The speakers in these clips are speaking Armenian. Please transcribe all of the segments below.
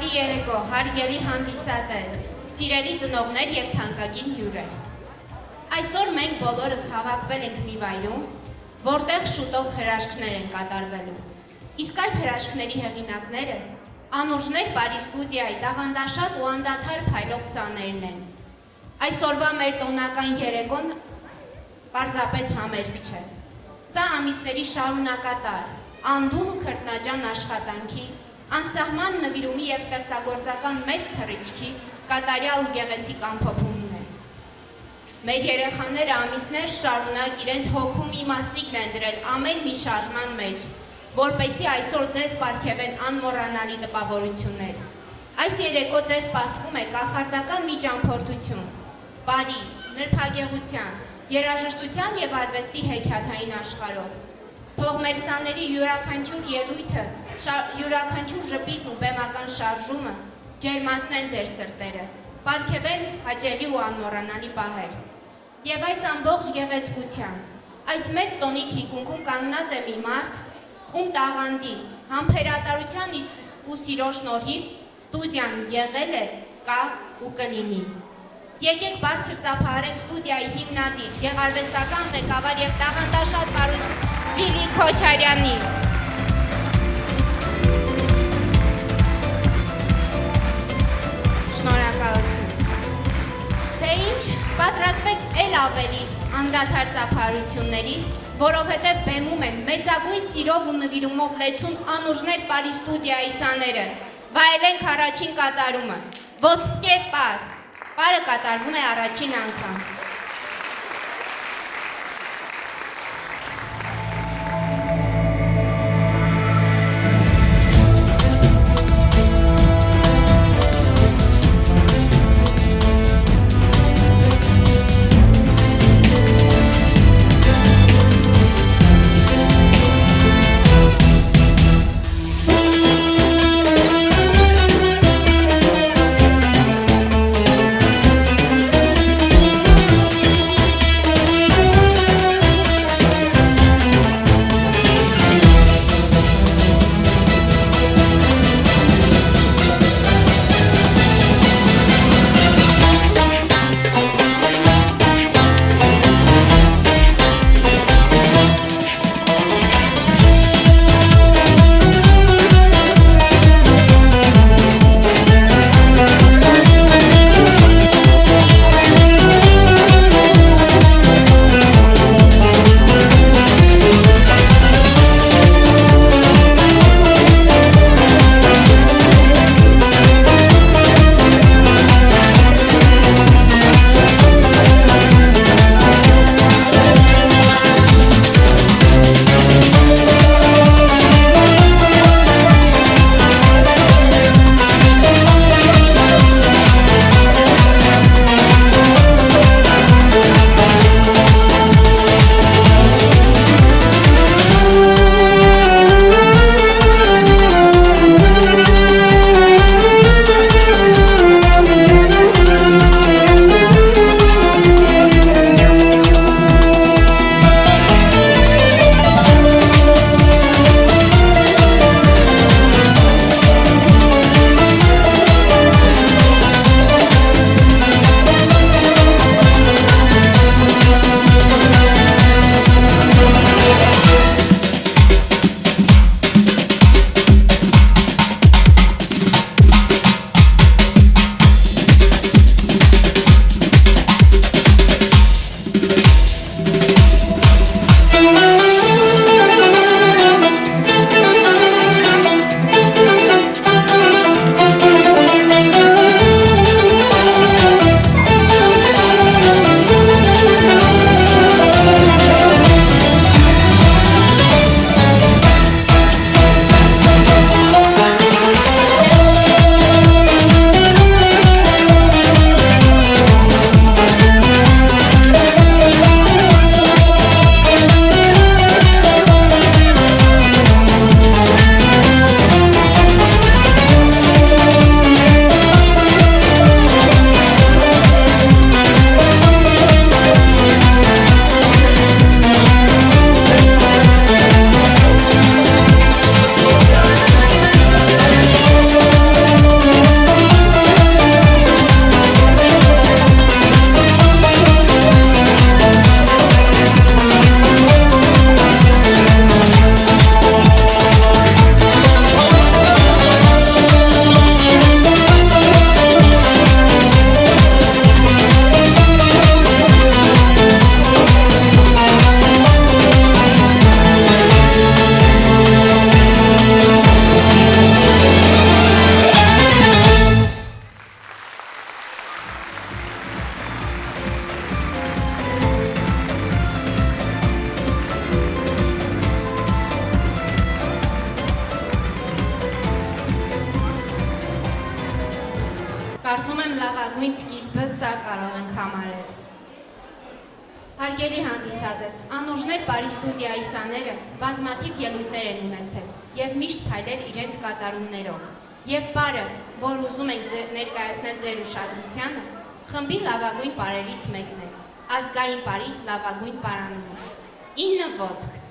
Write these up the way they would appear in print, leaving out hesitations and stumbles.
Բարի երեկո, հարգելի հանդիսատես, սիրելի ծնողներ և թանկագին հյուրեր։ Այսօր մենք բոլորս հավաքվել ենք մի վայրում, որտեղ շուտով հրաշքներ են կատարվելու։ Իսկ այդ հրաշքների հեղինակները Անուրջներ Բարի ստուդիայի տաղանդաշատ ու անդադար փայլող սաներն են։ Այսօրվա մեր տոնական երեկոն պարզապես համերգ չէ։ Սա ամիսների շարունակատար, անդուլ ու քրտնաջան աշխատանքի, անսահման նվիրումի և ստեղծագործական մեծ թռիչքի կատարյալ ու գեղեցիկ ամփոփումն է։ Մեր երեխաները ամիսներ շարունակ իրենց հոգում իմաստիկն են դրել ամեն մի շարժման մեջ, որպեսզի այսօր ձեզ պարգևեն անմոռանալի տպավորություններ։ Այս երեկո ձեզ սպասվում է կախարդական մի ճամփորդություն, բարի, նրբագեղության, երաժշտության և արվեստի հեքիաթային աշխարհով։ Թող մեր սաների յուրաքանչյուր ելույթը, յուրաքանչյուր ժպիտն ու բեմական շարժումը ջերմացնեն ձեր սրտերը, պարգևեն հաճելի ու անմոռանալի պահեր։ Եվ այս ամբողջ գեղեցկության, այս մեծ տոնի թիկունքում կանգնած է մի մարդ, ում տաղանդի, համբերատարության ու սիրո շնորհիվ ստուդիան եղել է, կա ու կլինի։ Եկեք բարձր ծափահարենք ստուդիայի հիմնադիր, գեղարվեստական ղեկավար և տաղանդաշատ հարուստ Լիլի Քոչարյանի։ Շնորհակալություն։ Թե ինչ, պատրաստվեք էլ ավելի անդադար ծափահարությունների, որովհետև բեմում են մեծագույն սիրով ու նվիրումով լեցուն Անուրջներ Բարի ստուդիայի սաները։ Վայելենք առաջին կատարումը։ Ոսկե պար։ Պարը կատարվում է առաջին անգամ։ Հարգելի հանդիսատես, Անուժներ Պարի ստուդիայի սաները բազմաթիվ ելույթներ են ունեցել և միշտ փայլել իրենց կատարումներով։ Եվ պարը, որ ուզում ենք ներկայացնել ձեր ուշադրությանը, խմբի լավագույն պարերից մեկն է, ազգային պարի լավագույն պարանմուշ։ 9 ոտք։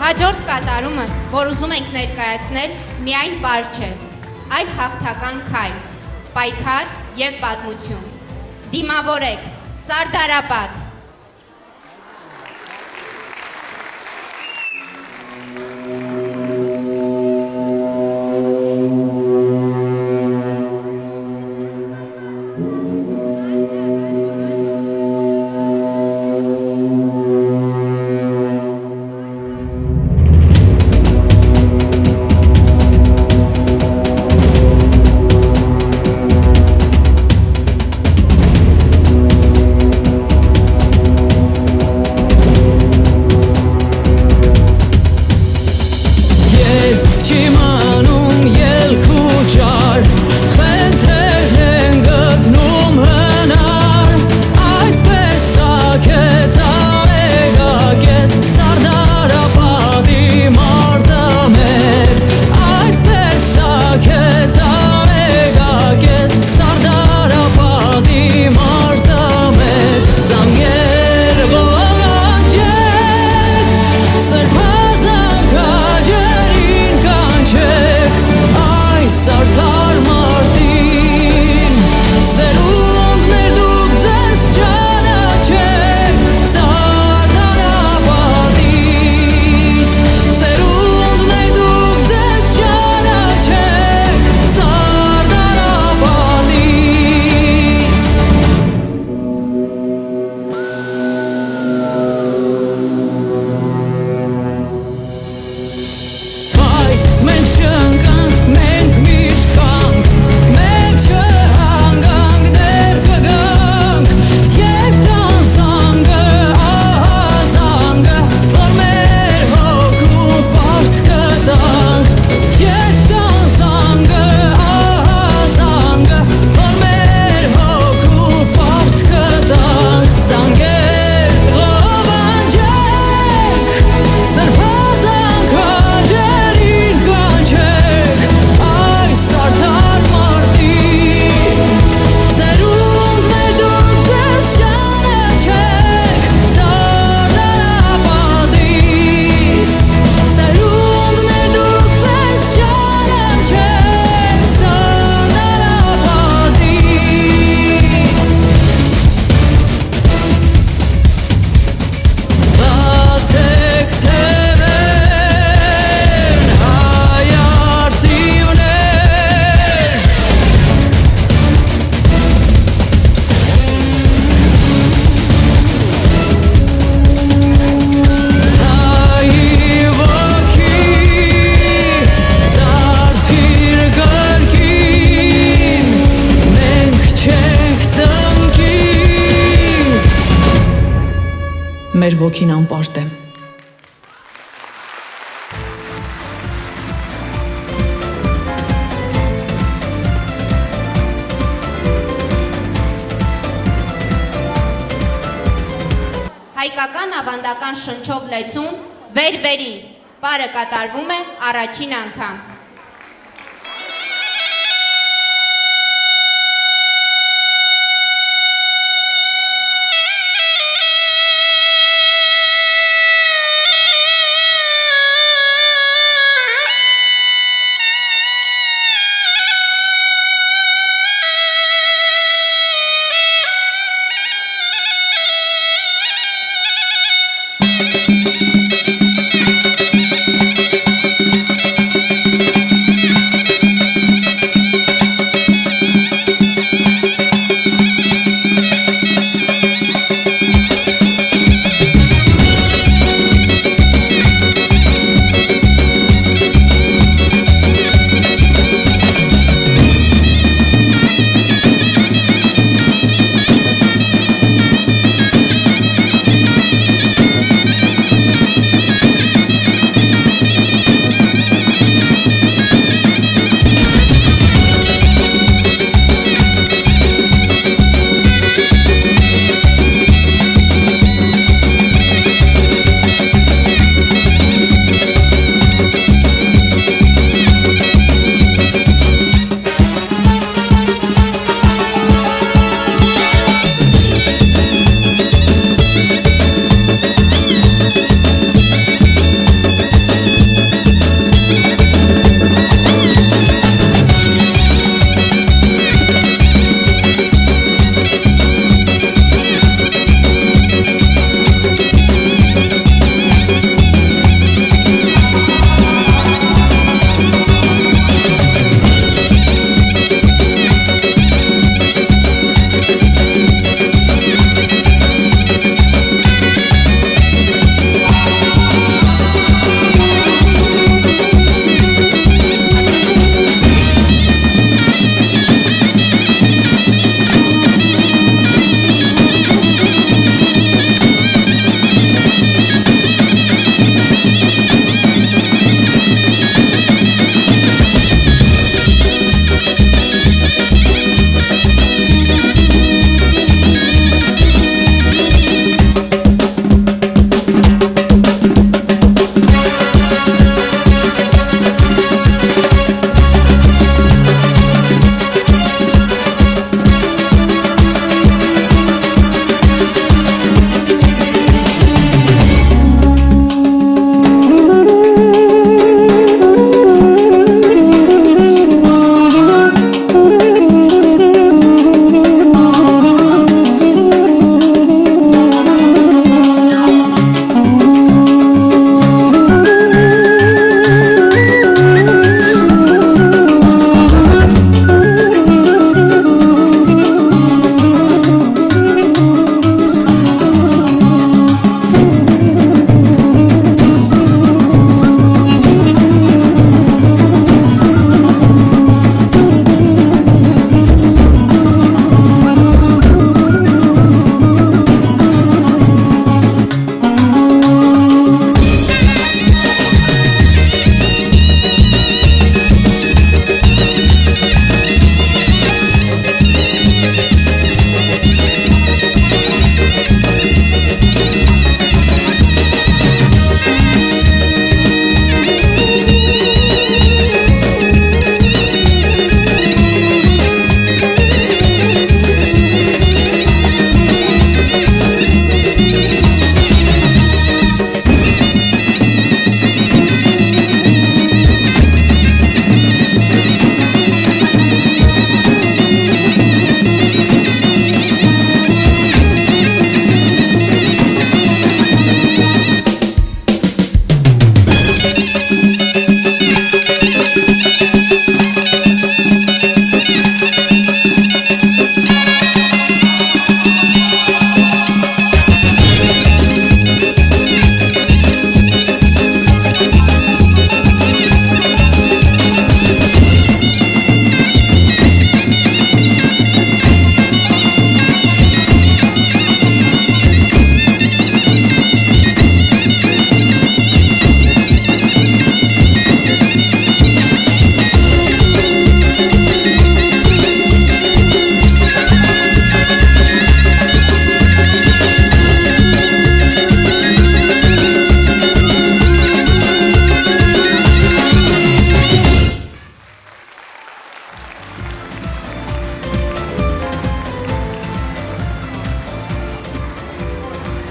Հաջորդ կատարումը, որ ուզում ենք ներկայացնել, միայն պար չէ, այլ հաղթական քայլ, պայքար և պատմություն։ Դիմավորեք, Սարդարապատ։ մեր ոգին անպարտ է։ Հայկական ավանդական շնչով լեցուն վեր-վերի պարը կատարվում է առաջին անգամ։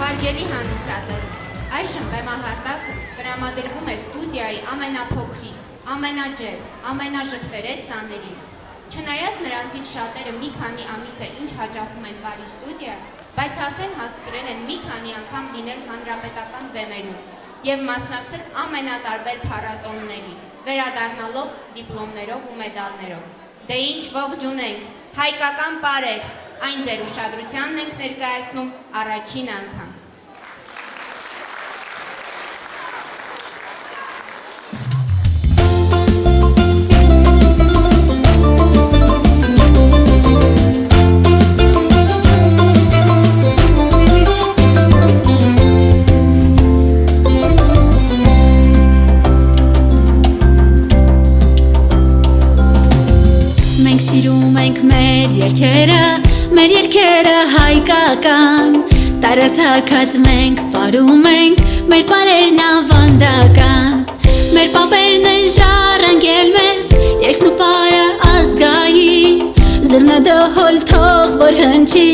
Հարգելի հանդիսատես, այժմ բեմահարտակը տրամադրվում է ստուդիայի ամենափոքրին, ամենաջեր, ամենաժպտերես սաներին։ Չնայած նրանցից շատերը մի քանի ամիս է ինչ հաճախում են բարի ստուդիա, բայց արդեն հասցրել են մի քանի անգամ լինել հանրապետական բեմերում և մասնակցել ամենատարբեր փառատոների, վերադառնալով դիպլոմներով ու մեդալներով։ Դե ինչ ողջունենք, հայկական պարեր, այն ձեր ուշադրությանն ենք ներկայացնում առաջին անգամ։ Մենք սիրում ենք մեր երկերը հայկական, տարածակած մենք պարում ենք, մեր պարերն ավանդական, մեր պապերն են ժառանգել մեզ, երկն ու պարը ազգային, զրնադահոլ թող որ հնչի,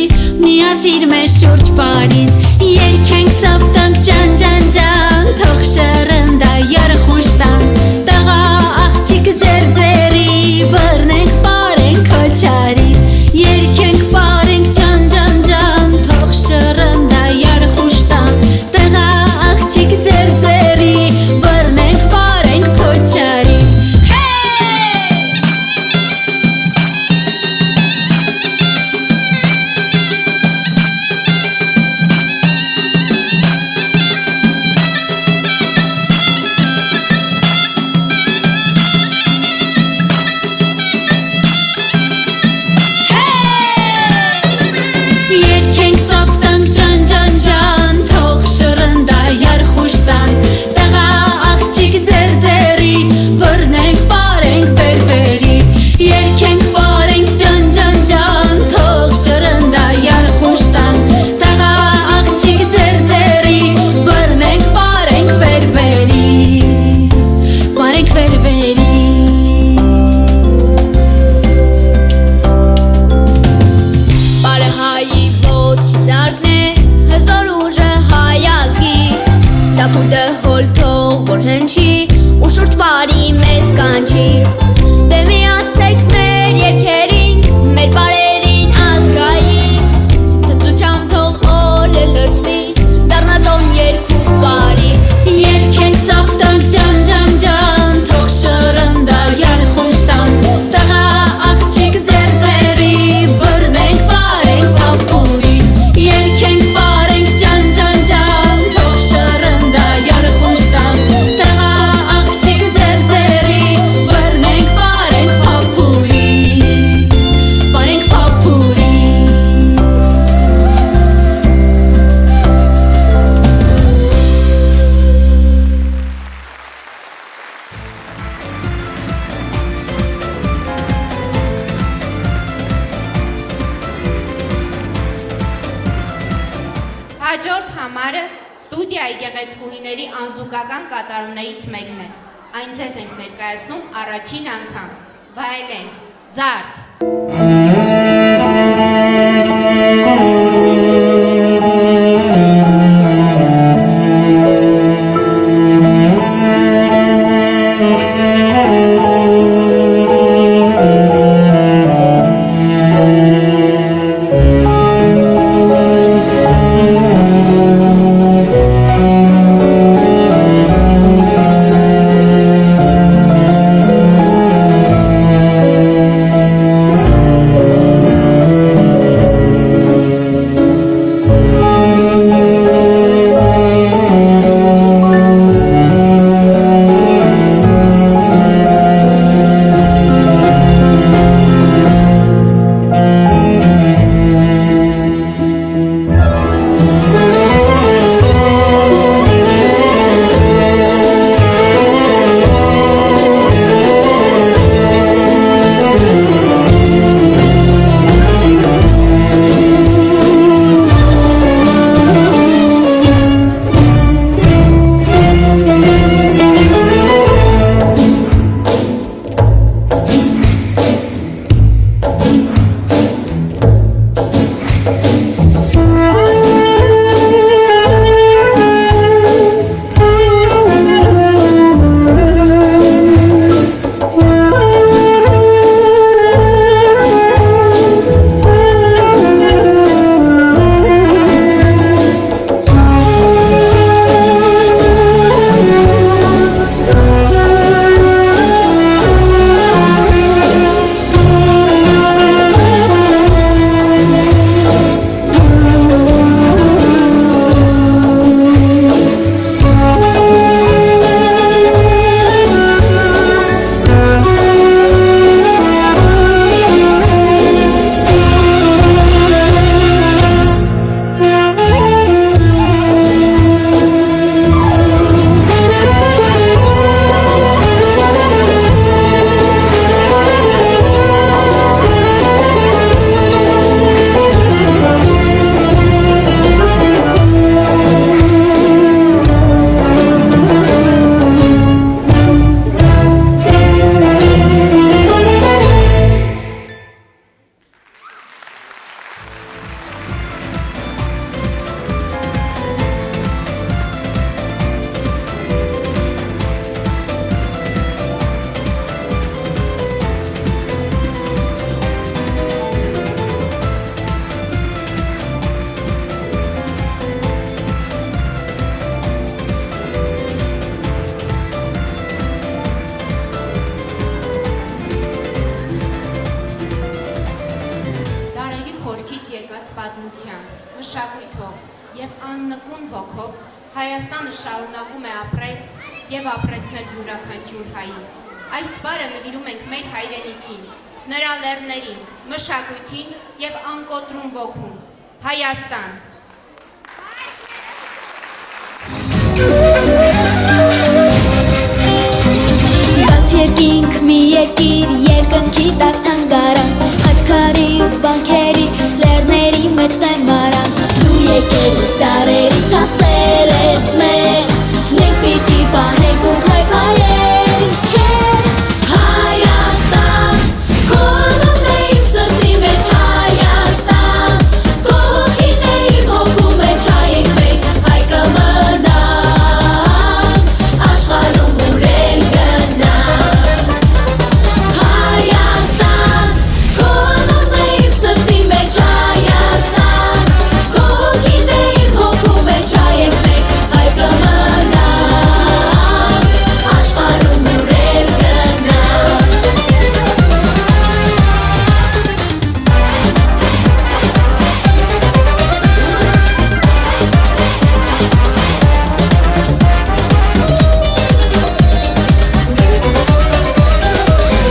միացիր մեզ շուրջ պարին, երկենք ծապտանք ջան ջան ջան, թող շռնդա երխուշ տան, տղա աղջիկ ձեր ձերի, բռնենք պարենք քոչարի, երկենք պարենք ջան ջան ջան, թող շռնդա երխուշ տան, տղա աղջիկ ձեր ձերի, բռնենք պարենք քոչարի։ Երկենք ծապտանք ջան ջան ջան, թող շռնդա երխուշ տան, տղա աղջիկ ձեր ձերի, բռնենք պարենք վեր-վերի, երկենք պարենք ջան ջան ջան, թող շռնդա երխուշ տան, տղա աղջիկ ձեր ձերի, բռնենք պարենք վեր-վերի, պարենք վեր-վերի։ Պարը հայի ոտքի ձարկն է, հզոր ուժը հայ ազգի, տապուտը հոլ թող որ հնչի, ու շուրջ պարի մեզ կանչի, դե միացեք մեր երկերին, մեր պարերին ազգային, ցնծությամբ թող օրը լցվի, դառնա տոն երկու պարի, երկենք ծապտանք ջան ջան ջան, թող շռնդա երխուշ տան, տղա աղջիկ ձեր ձերի, բռնենք պարենք փափուրին, երկենք պարենք ջան ջան ջան, թող շռնդա երխուշ տան, տղա աղջիկ ձեր ձերի, բռնենք պարենք փափուրին, պարենք փափուրին։ Հաջորդ համարը ստուդիայի գեղեցկուհիների անզուգական կատարումներից մեկն է։ Այն ձեզ ենք ներկայացնում առաջին անգամ։ Վայելենք, զարդ։ աննկուն ոգով Հայաստանը շարունակում է ապրել և ապրեցնել յուրաքանչյուր հայի։ Այս պարը նվիրում ենք մեր հայրենիքին, նրա լեռներին, մշակույթին և անկոտրում ոգուն։ Հայաստան։ Բաց երկինք մի երկիր, երկնքի տակ թանգարան, խաչքարի ու բանքերի, լեռների մեջ թեմարան, դու եկել ես դարերից ասել ես մեզ, մենք պիտի պահենք ու հայփայենք քեզ, Հայաստան, քո անունն է իմ սրտի մեջ, Հայաստան, քո հոգին է իմ հոգու մեջ, հայենք մենք, հայ կմնանք, աշխարհում ուրել գնանք, Հայաստան, քո անունն է իմ սրտի մեջ, Հայաստան, քո հոգին է իմ հոգու մեջ, հայենք մենք, հայ կմնանք, աշխարհում ուրել գնանք։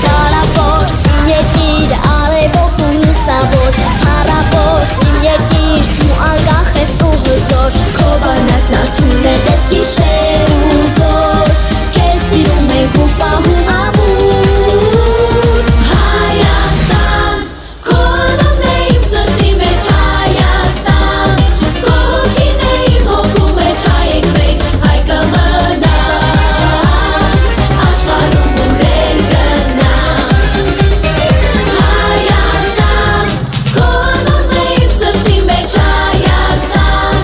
Հարավոր իմ երկիր, արևոտ ու լուսավոր, հարավոր իմ երկիր, դու անկախ ես ու հզոր, քո բանակն արթուն է դες գիշեր ու զոր, քեզ սիրում ենք ու պահում ամուր, Հայաստան, քո անունն է իմ սրտի մեջ, Հայաստան, քո հոգին է իմ հոգու մեջ, հայենք մենք, հայ կմնանք, աշխարհում ուրել գնանք, Հայաստան, քո անունն է իմ սրտի մեջ, Հայաստան,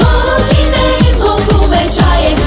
քո հոգին է իմ հոգու մեջ, հայենք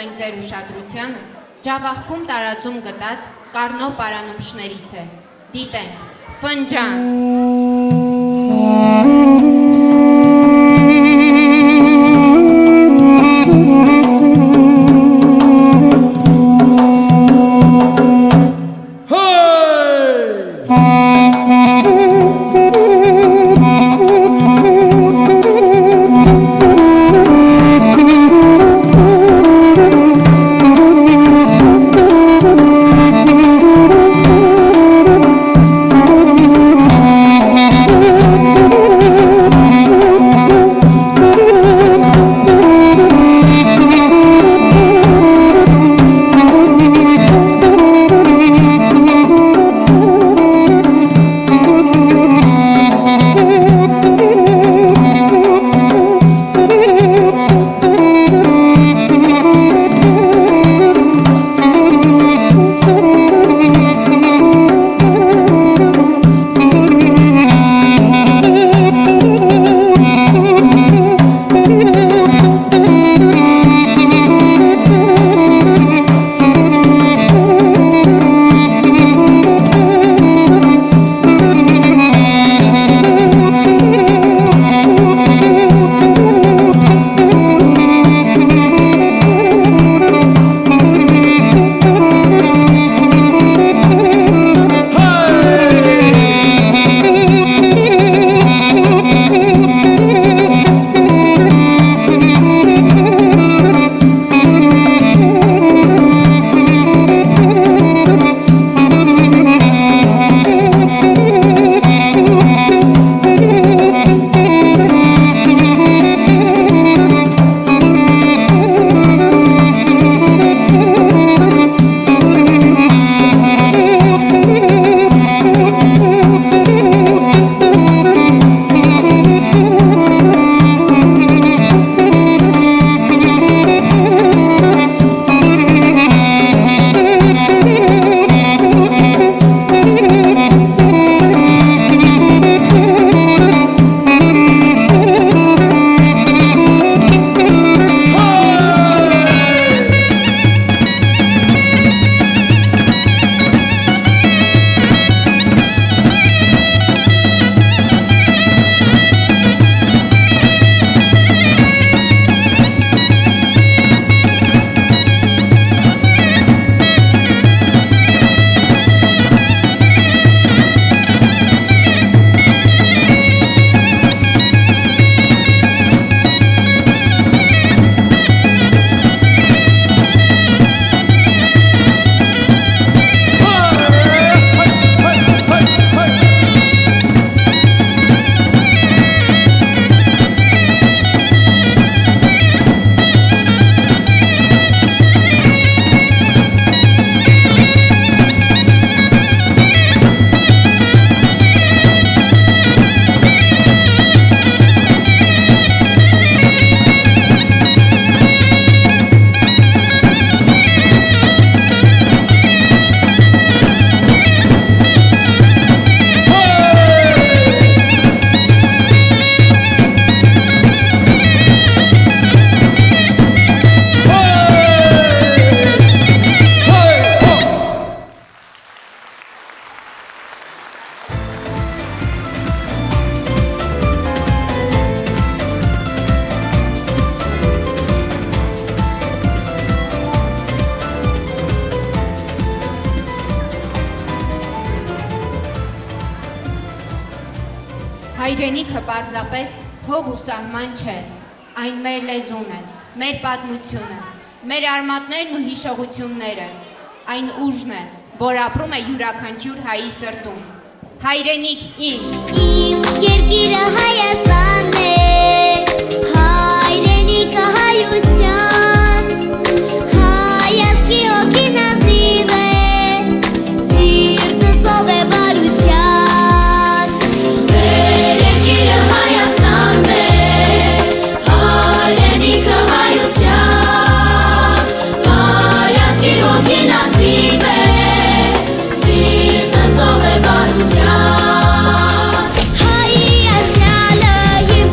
այն ձեր ուշադրությանը Ջավախքում տարածում գտած Կարնո պարանոմշներից է։ Դիտենք, ֆնջան։ Հայրենիքը պարզապես հող ու սահման չէ, այն մեր լեզուն է, մեր պատմությունը, մեր արմատներն ու հիշողությունները, այն ուժն է, որ ապրում է յուրաքանչյուր հայի սրտում։ Հայրենիք իմ երկիրը Հայաստանն է, հայրենիքը հայության, հայազգի հոգին ազնիվ է, սիրտը ծով է բարության։ Մեր երկիրը Հայաստանն է, հայրենիքը հայության, հայազգի հոգին ազնիվ է, սիրտը ծով է բարության։ Հայ ացյալը իմ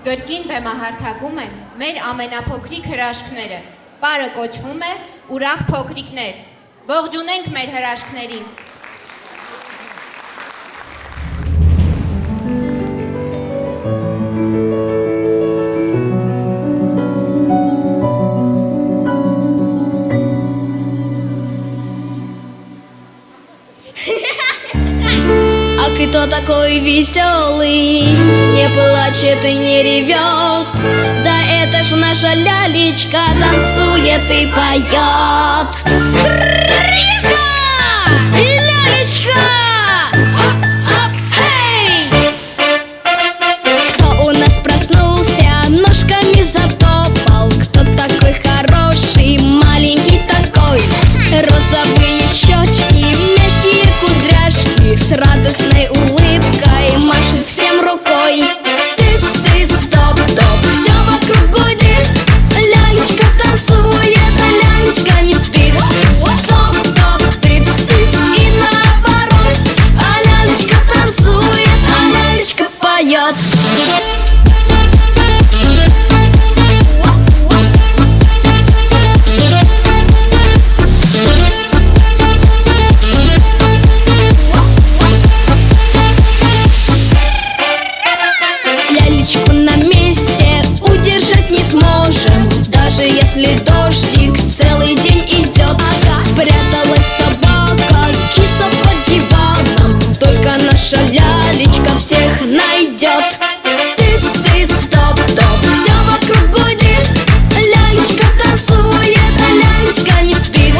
Կրկին բեմահարթակում են մեր ամենափոքրիկ հրաշքները։ Պարը կոչվում է ուրախ փոքրիկներ։ Ողջունենք մեր հրաշքներին։ А кто такой веселый, не плачет и не ревет? Да это ж наша лялечка танцует и поет. Лялечка! Хоп-хоп, хей! Кто у нас проснулся, ножками затопал? Кто такой хороший, маленький такой? Розовые щечки, мягкие кудряшки, с радостной улыбкой машет всем рукой. Тыц-тыц, стоп-топ, все вокруг гудит. Лялечка танцует, а лялечка не спит. Стоп-топ, тыц-тыц и наоборот. А лялечка танцует, а лялечка поет. Если дождик целый день идет, спряталась собака, киса под диваном. Только наша лялечка всех найдет. Тыц-тыц, стоп-топ, все вокруг гудит. Лялечка танцует, а лялечка не спит.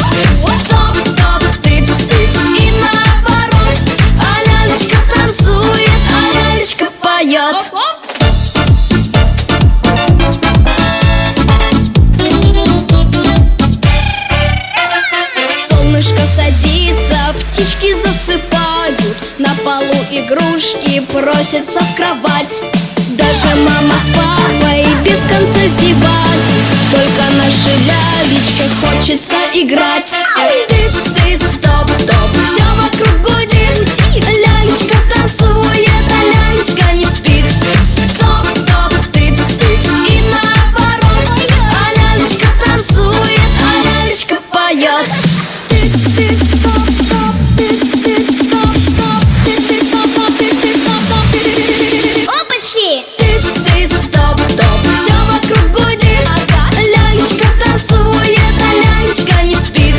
Стоп-топ, тыц-тыц и наоборот. А лялечка танцует, а лялечка поет. Солнышко садится, птички засыпают. На полу игрушки просятся в кровать. Даже мама с папой без конца зевают. Только нашей лялечке хочется играть. Тыц-тыц, стоп-топ, все вокруг гудит. Лялечка танцует, а лялечка не спит. Стоп-топ, тыц-тыц и наоборот. А лялечка танцует, а лялечка поет. Опачки! Тыц-тыц, стоп-топ, все вокруг гудит. Лялечка танцует, а лялечка не спит.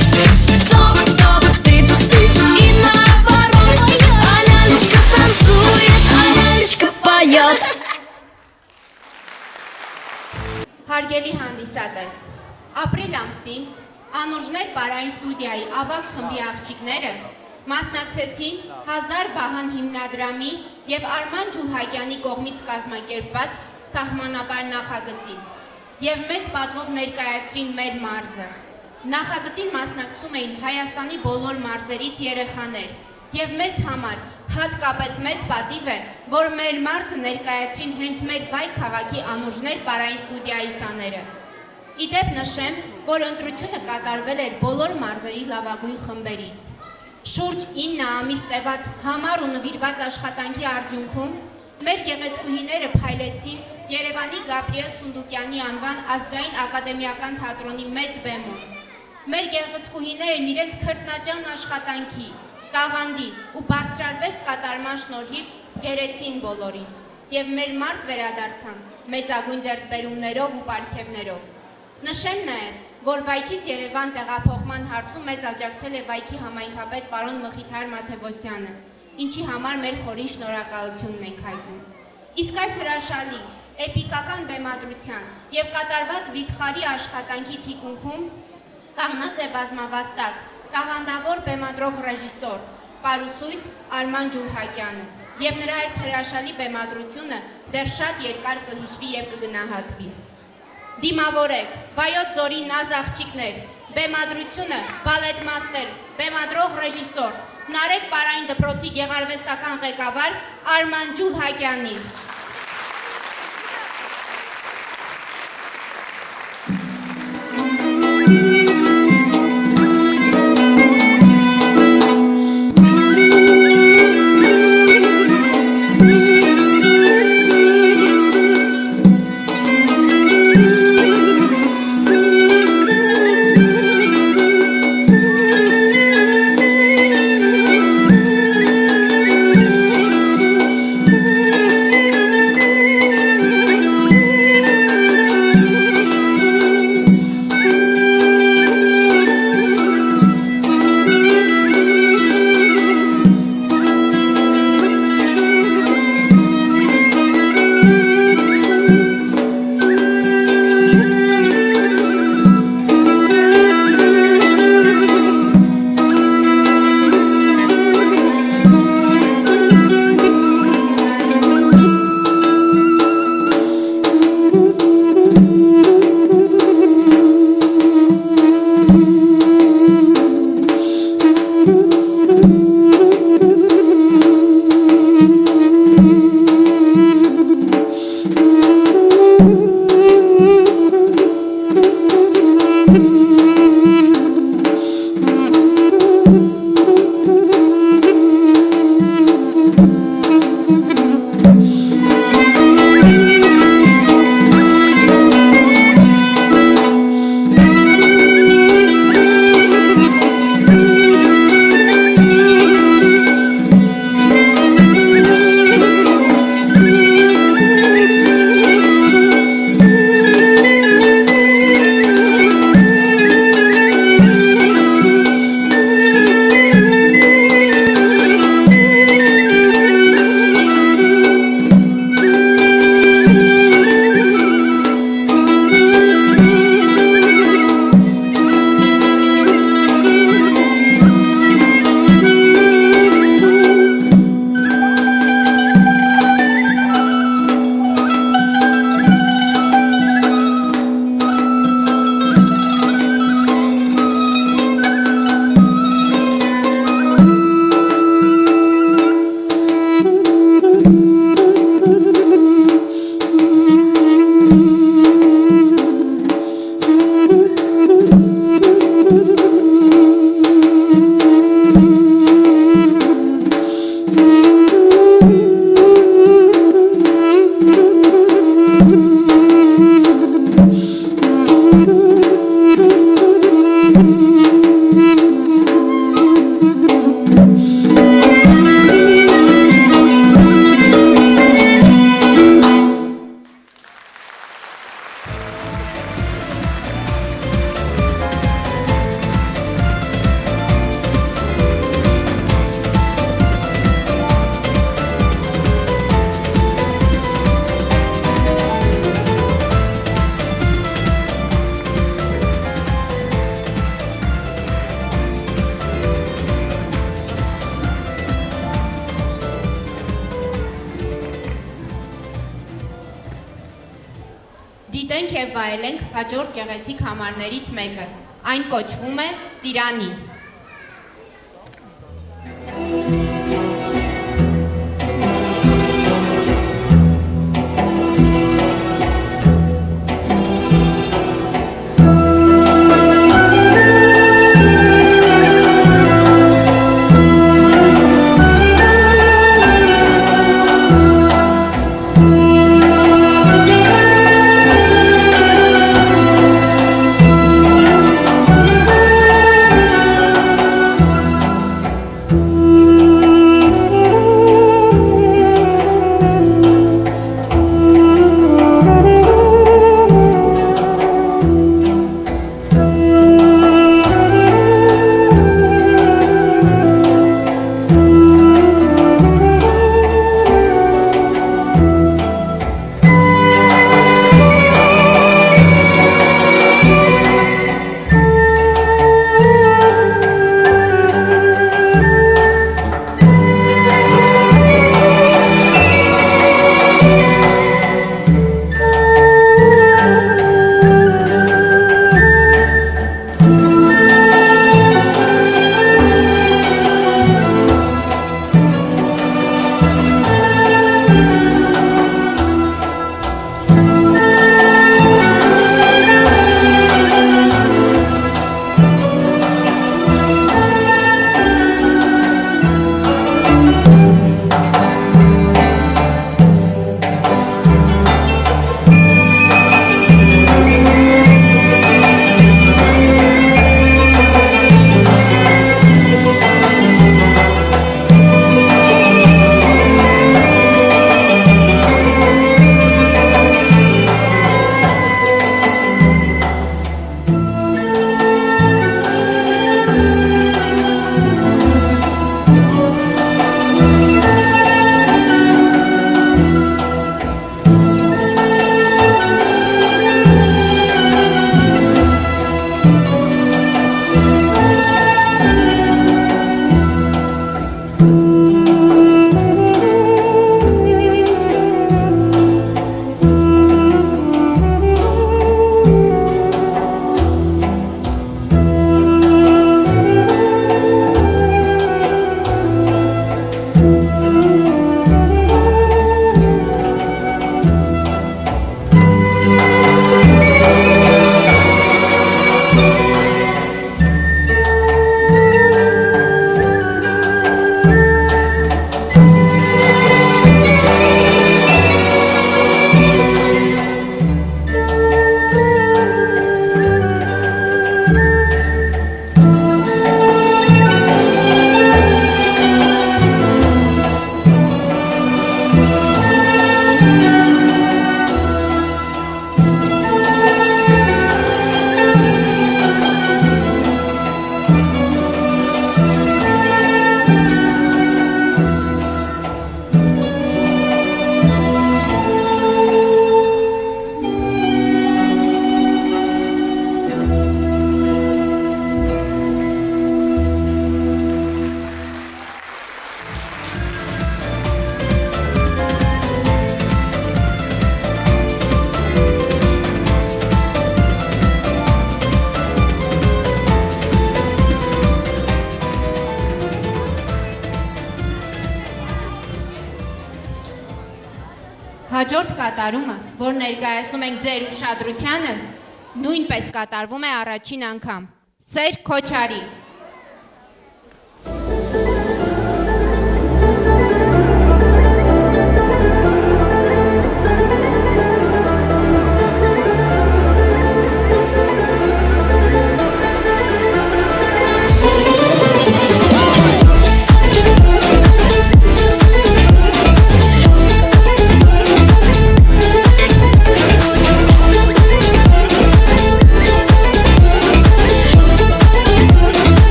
Стоп-топ, тыц-тыц и наоборот. А лялечка танцует, а лялечка поет. Հարգելի հանդիսատես, ապրիլ ամսին Անուժներ պարային ստուդիայի ավագ խմբի աղջիկները մասնակցեցին 1000 Վահան հիմնադրամի և Արման Ջուլհակյանի կողմից կազմակերպված սահմանաբար նախագծին և մեծ պատվով ներկայացրին մեր մարզը։ Նախագծին մասնակցում էին Հայաստանի բոլոր մարզերից երեխաներ և մեզ համար հատկապես մեծ պատիվ է, որ մեր մարզը ներկայացրին հենց մեր Բայ քաղաքի Անուժներ պարային ստուդիայի սաները։ Իդեպ նշեմ, որ ընտրությունը կատարվել էր բոլոր մարզերի լավագույն խմբերից։ Շուրջ 9 ամիս տևած համառ ու նվիրված աշխատանքի արդյունքում մեր գեղեցկուհիները փայլեցին Երևանի Գաբրիել Սունդուկյանի անվան ազգային ակադեմիական թատրոնի մեծ բեմում։ Մեր գեղեցկուհիներն իրենց քրտնաջան աշխատանքի, տաղանդի ու բարձրարվեստ կատարման շնորհիվ գերեցին բոլորին և մեր մարզ վերադարձան մեծագույն ձեռքբերումներով ու պարգևներով։ Նշեմ նաև, որ Վայքից Երևան տեղափոխման հարցում մեզ աջակցել է Վայքի համայնքապետ պարոն Մխիթար Մաթևոսյանը, ինչի համար մեր խորին շնորհակալությունն ենք հայտնում։ Իսկ այս հրաշալի, էպիկական բեմադրության և կատարված վիթխարի աշխատանքի թիկունքում կանգնած է բազմավաստակ, տաղանդավոր բեմադրող ռեժիսոր, պարուսույց Արման Ջուլհակյանը և նրա այս հրաշալի բեմադրությունը դեռ շատ երկար կհիշվի և կգնահատվի։ Դիմավորեք, Վայոց ձորի նազ աղջիկներ, բեմադրությունը բալետ մաստեր, բեմադրող ռեժիսոր, Նարեկ պարային դպրոցի գեղարվեստական ղեկավար Արման Ջուլհակյանի։ Դիտենք և վայելենք հաջորդ գեղեցիկ համարներից մեկը, այն կոչվում է ծիրանի։ Հաջորդ կատարումը, որ ներկայացնում ենք ձեր ուշադրությանը, նույնպես կատարվում է առաջին անգամ։ Սեր Քոչարի։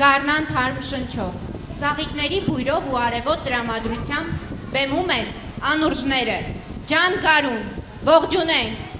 գառնան թարմ շնչով, ծաղիկների բույրով ու արևոտ տրամադրությամբ բեմում են անուրջները, ջան գարուն, ողջունենք։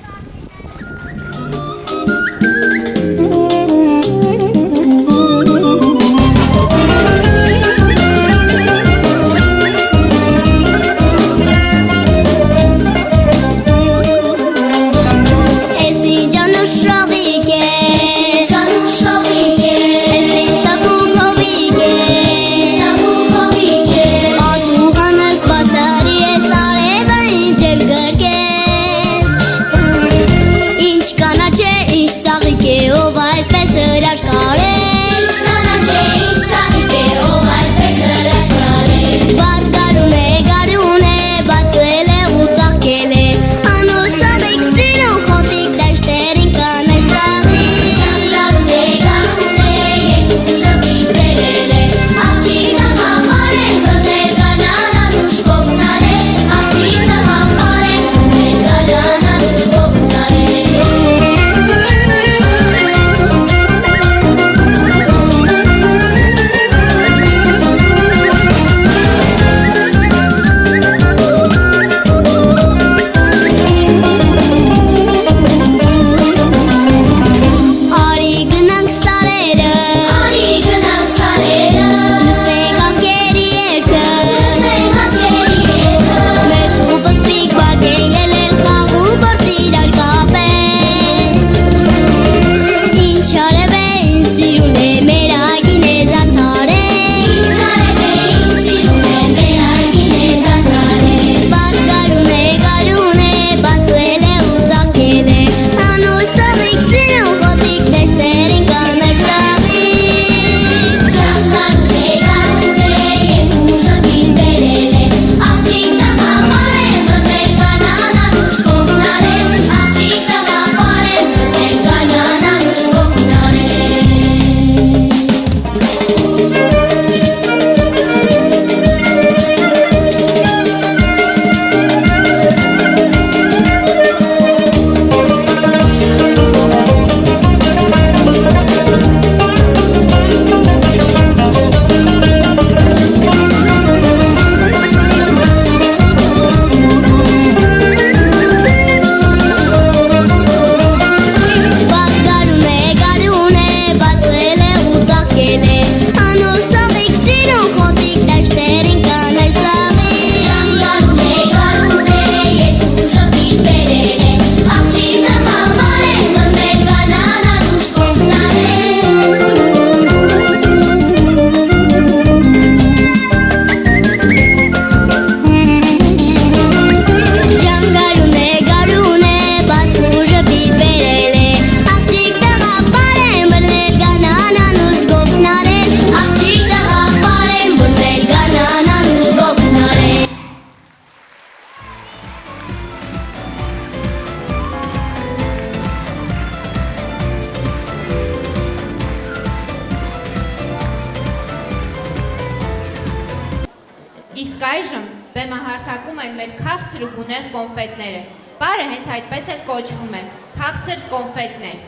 Իսկ այժմ բեմը հարթակում են մեր քաղցր ու գունեղ կոնֆետները։ Պարը հենց այդպես էլ կոչվում է, քաղցր կոնֆետներ։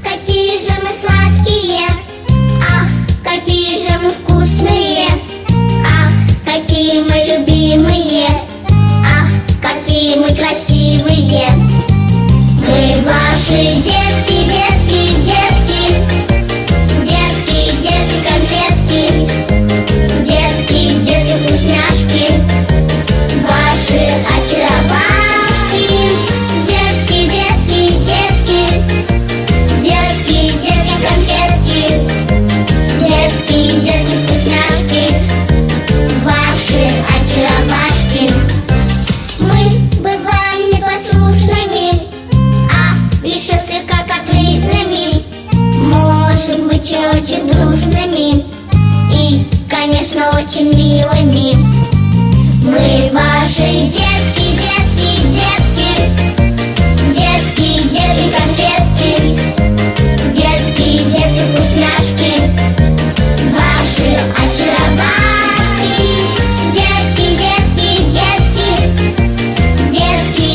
Какие же мы сладкие, ах, какие же мы вкусные, ах, какие мы любимые, ах, какие мы красивые. Мы ваши детки, детки, детки, детки, детки, конфетки, детки, детки, вкусняшки, ваши очаровашки, детки, детки, детки. Детки, детки, конфетки, детки, детки, вкусняшки, ваши очаровашки. Мы бываем непослушными, а еще слегка капризными, может быть и очень дружными и, конечно, очень милыми. Мы ваши детки, детки, детки, детки, детки, конфетки. Детки, детки, вкусняшки, ваши очаровашки. Детки, детки, детки, детки,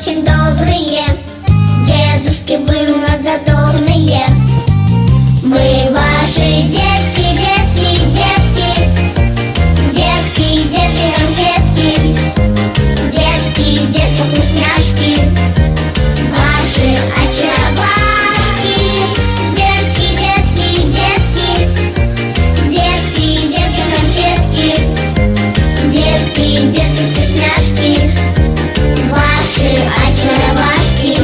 очень добрые. Дедушки, вы у нас задорные. Мы ваши детки, детки, детки. Детки, детки, конфетки. Детки, детки, вкусняшки. Ваши очаровашки. Детки, детки, детки. Детки, детки, конфетки. Детки, детки, вкусняшки. Ваши очаровашки.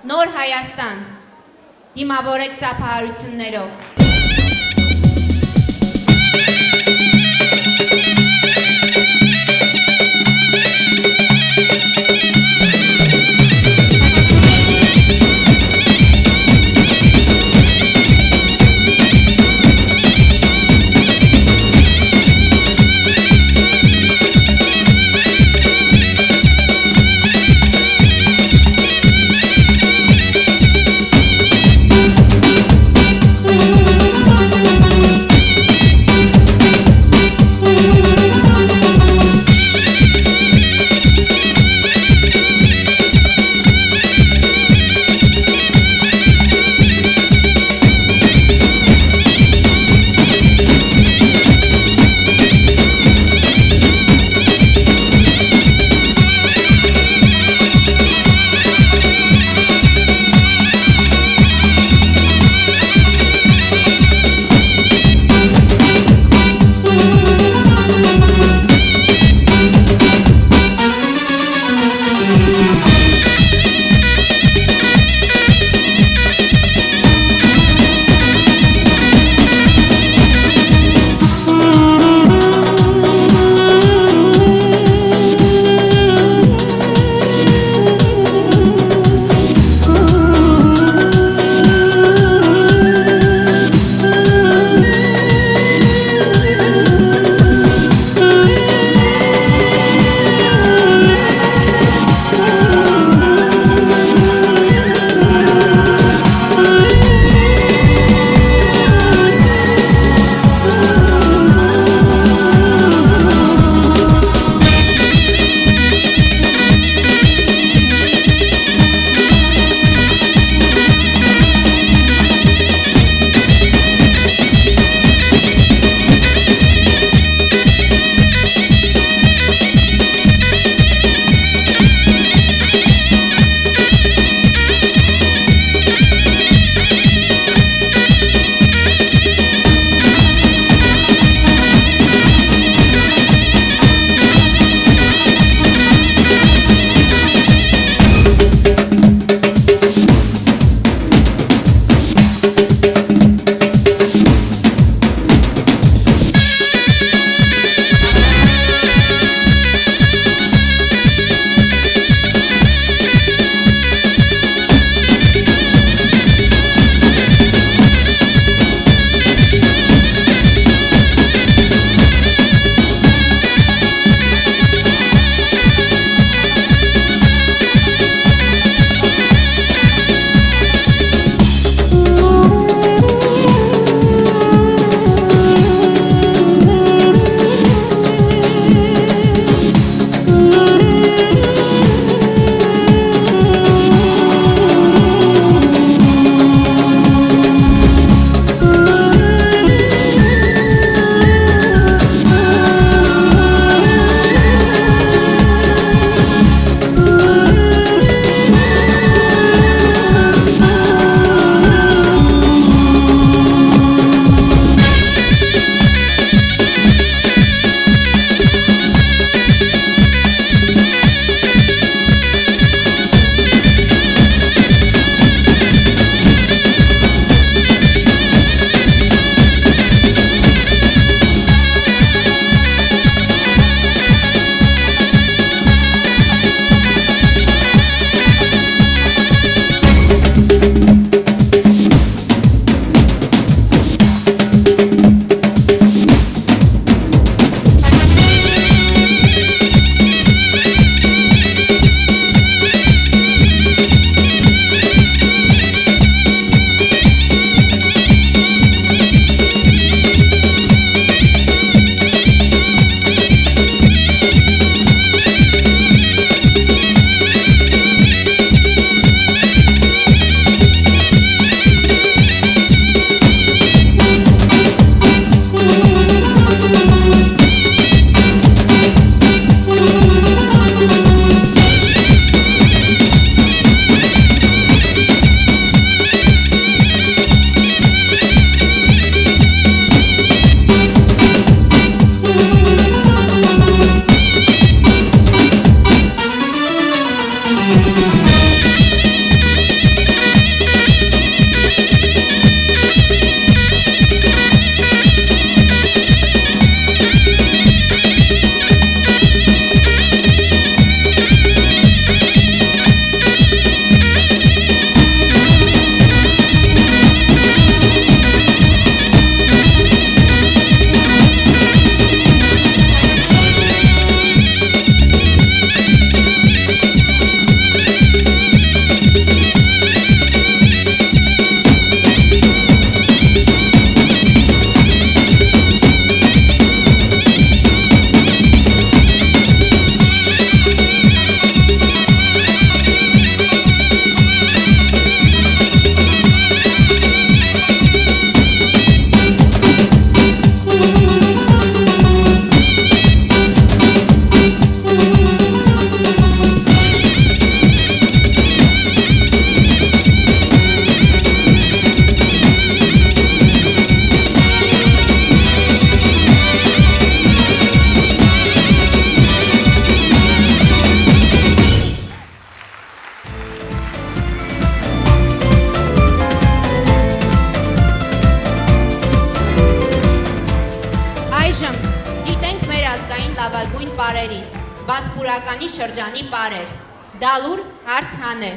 Նոր Հայաստան, դիմավորեք ծափահարություններով։ միջազգային լավագույն պարերից, Վասպուրականի շրջանի պարեր, Դալուր հարց հանե։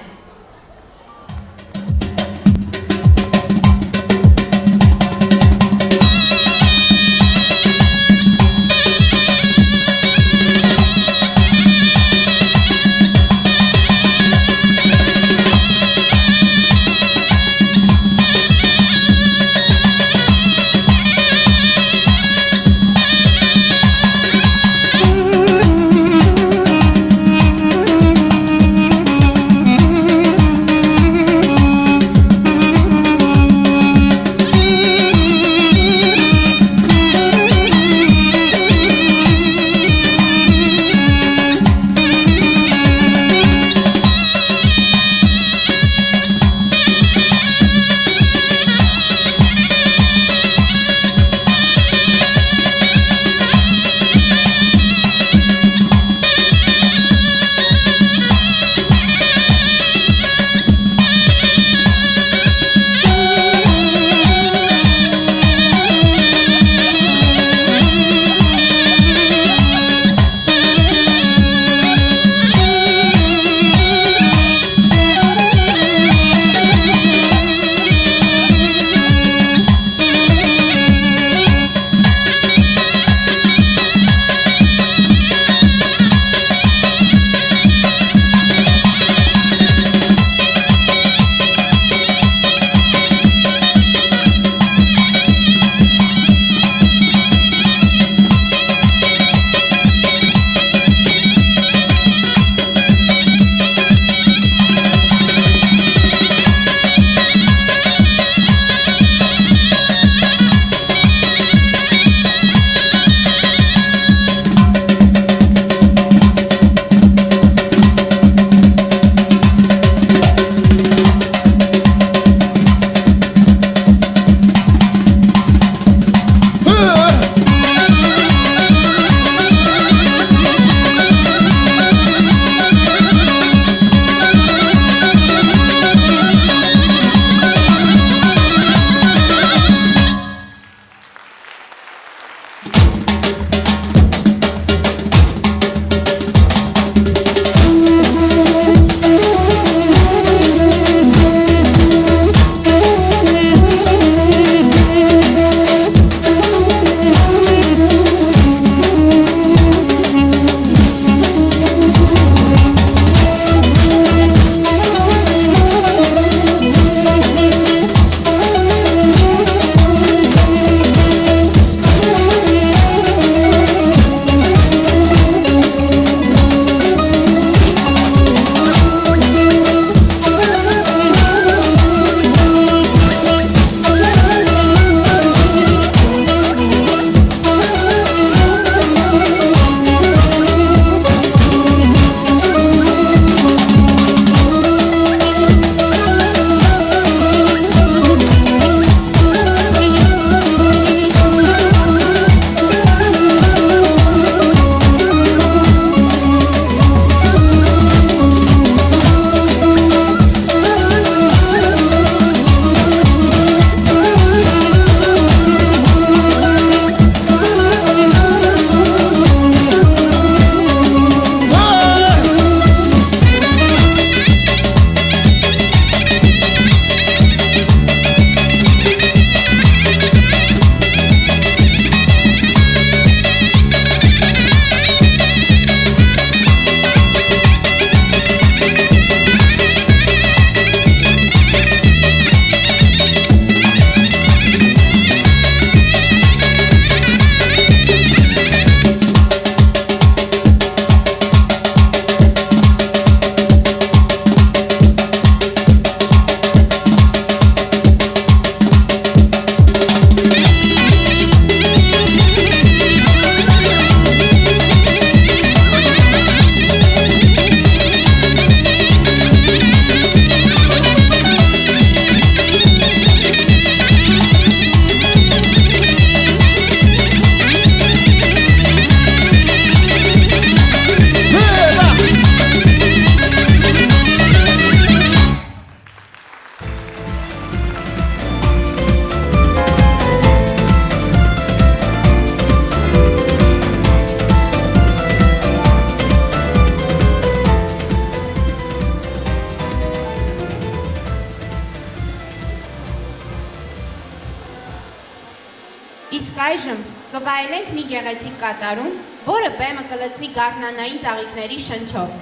Այժմ կվայելենք մի գեղեցիկ կատարում, որը բեմը կլցնի գարնանային ծաղիկների շնչով։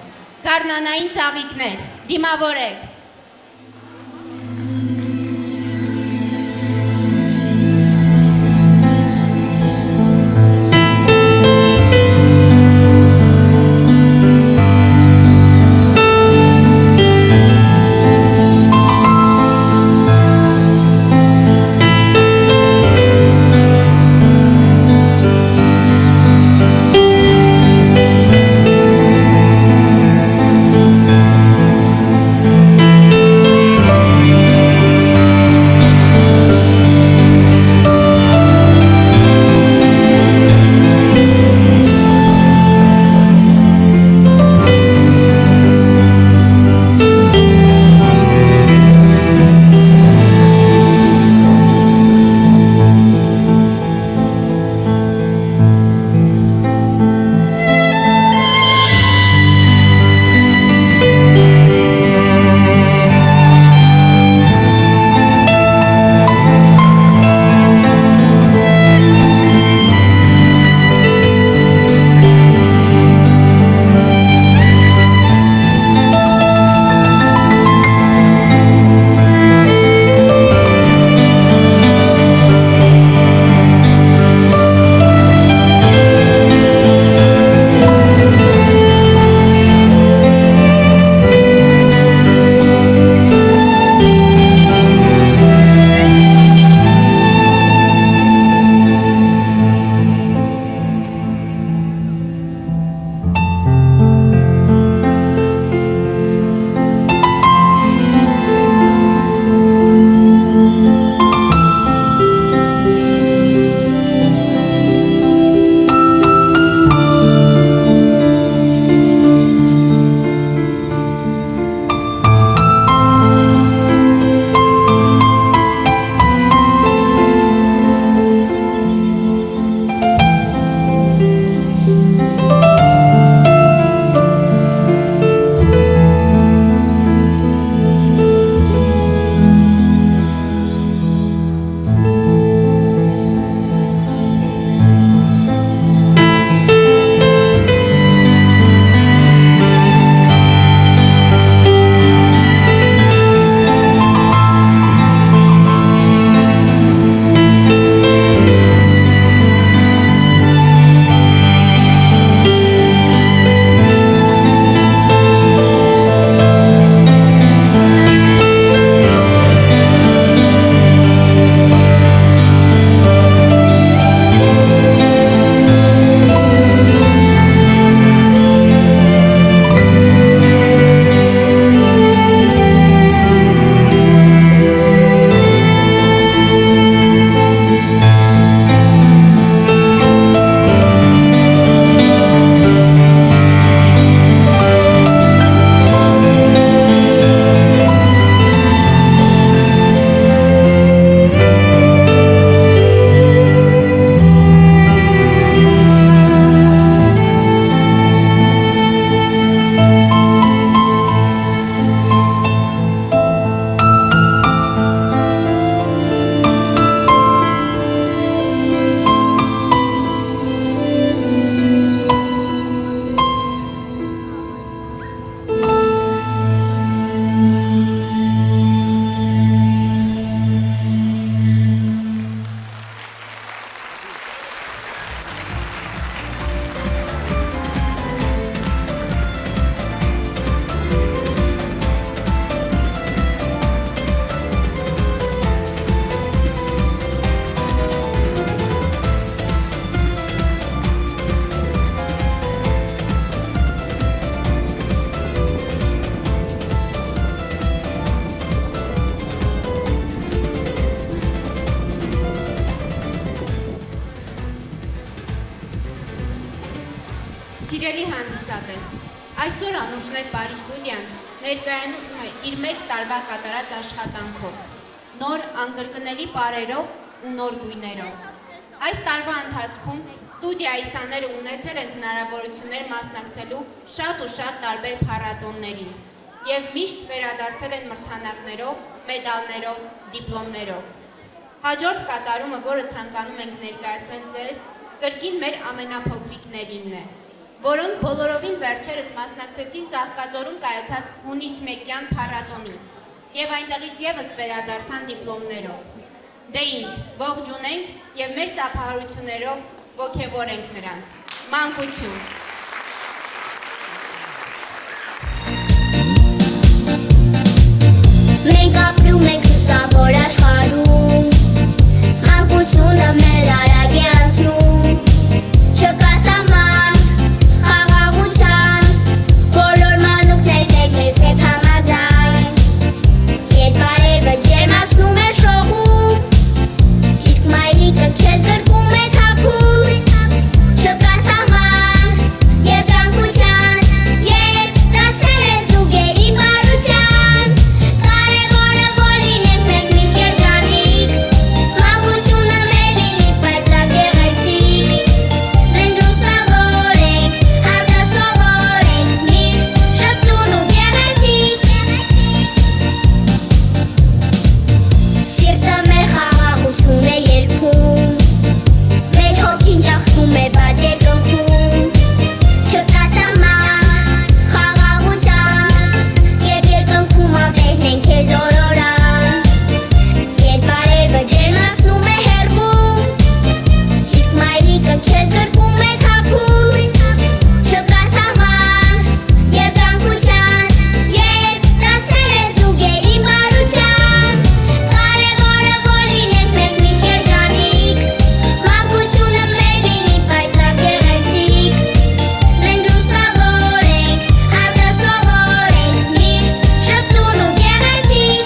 Գարնանային ծաղիկներ, դիմավորեք։ Սիրելի հանդիսատես, այսօր Անուշներ Բարի ստուդիան ներկայանում է իր 1 տարվա կատարած աշխատանքով, նոր անկրկնելի պարերով ու նոր գույներով։ Այս տարվա ընթացքում ստուդիայի սաները ունեցել են հնարավորություններ մասնակցելու շատ ու շատ տարբեր փառատոների և միշտ վերադարձել են մրցանակներով, մեդալներով, դիպլոմներով։ Հաջորդ կատարումը, որը ցանկանում ենք ներկայացնել ձեզ, կրկին մեր ամենափոքրիկներինն է, որոնք բոլորովին վերջերս մասնակցեցին Ծաղկաձորում կայացած հունիս 1-յան փառատոնին եւ այնտեղից եւս վերադարձան դիպլոմներով։ Դե ինչ, ողջ ունենք եւ մեր ծափահարություններով ոգևորենք նրանց։ Մանկություն։ Մենք ապրում ենք լուսավոր աշխարհում, մանկությունը մեր արագ է անցնում, չկա սահման, խաղաղության, բոլոր մանուկներն եք մեզ հետ համաձայն, երբ արևը ջերմացնում է շողում, իսկ մայրիկը քեզ գրկում է թափում, չկա սահման, երկանկության, երբ դարձել ես դու գերի բարության, կարևորը որ լինենք մենք միշտ երջանիկ, մանկությունը մեր լինի պայծառ գեղեցիկ, մենք լուսավոր ենք, արտասովոր ենք, միշտ շփթուն ու գեղեցիկ, սիրտը մեր խաղաղություն է երգում, մեր հոգին ճախտում է բաց երկնքում, չկա սահման, խաղաղության, երբ երկնքում ափերն են քեզ օրորան, երբ արևը ջերմացնում է հեռվում, իսկ մայրիկը քեզ գրկում է թափում, չկա սահման, երկանկության, երբ դարձել ես դու գերի բարության, կարևորը որ լինենք մենք միշտ երջանիկ, մանկությունը մեր լինի պայծառ գեղեցիկ, մենք լուսավոր ենք, արտասովոր ենք, միշտ շփթուն ու գեղեցիկ,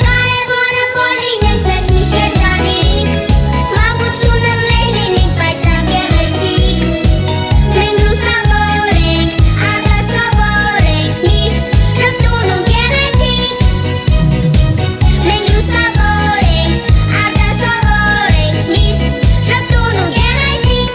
կարևորը որ լինենք մենք միշտ երջանիկ, մանկությունը մեր լինի պայծառ գեղեցիկ, մենք լուսավոր ենք, արտասովոր ենք, միշտ շփթուն ու գեղեցիկ, մենք լուսավոր ենք, արտասովոր ենք, միշտ շփթուն ու գեղեցիկ,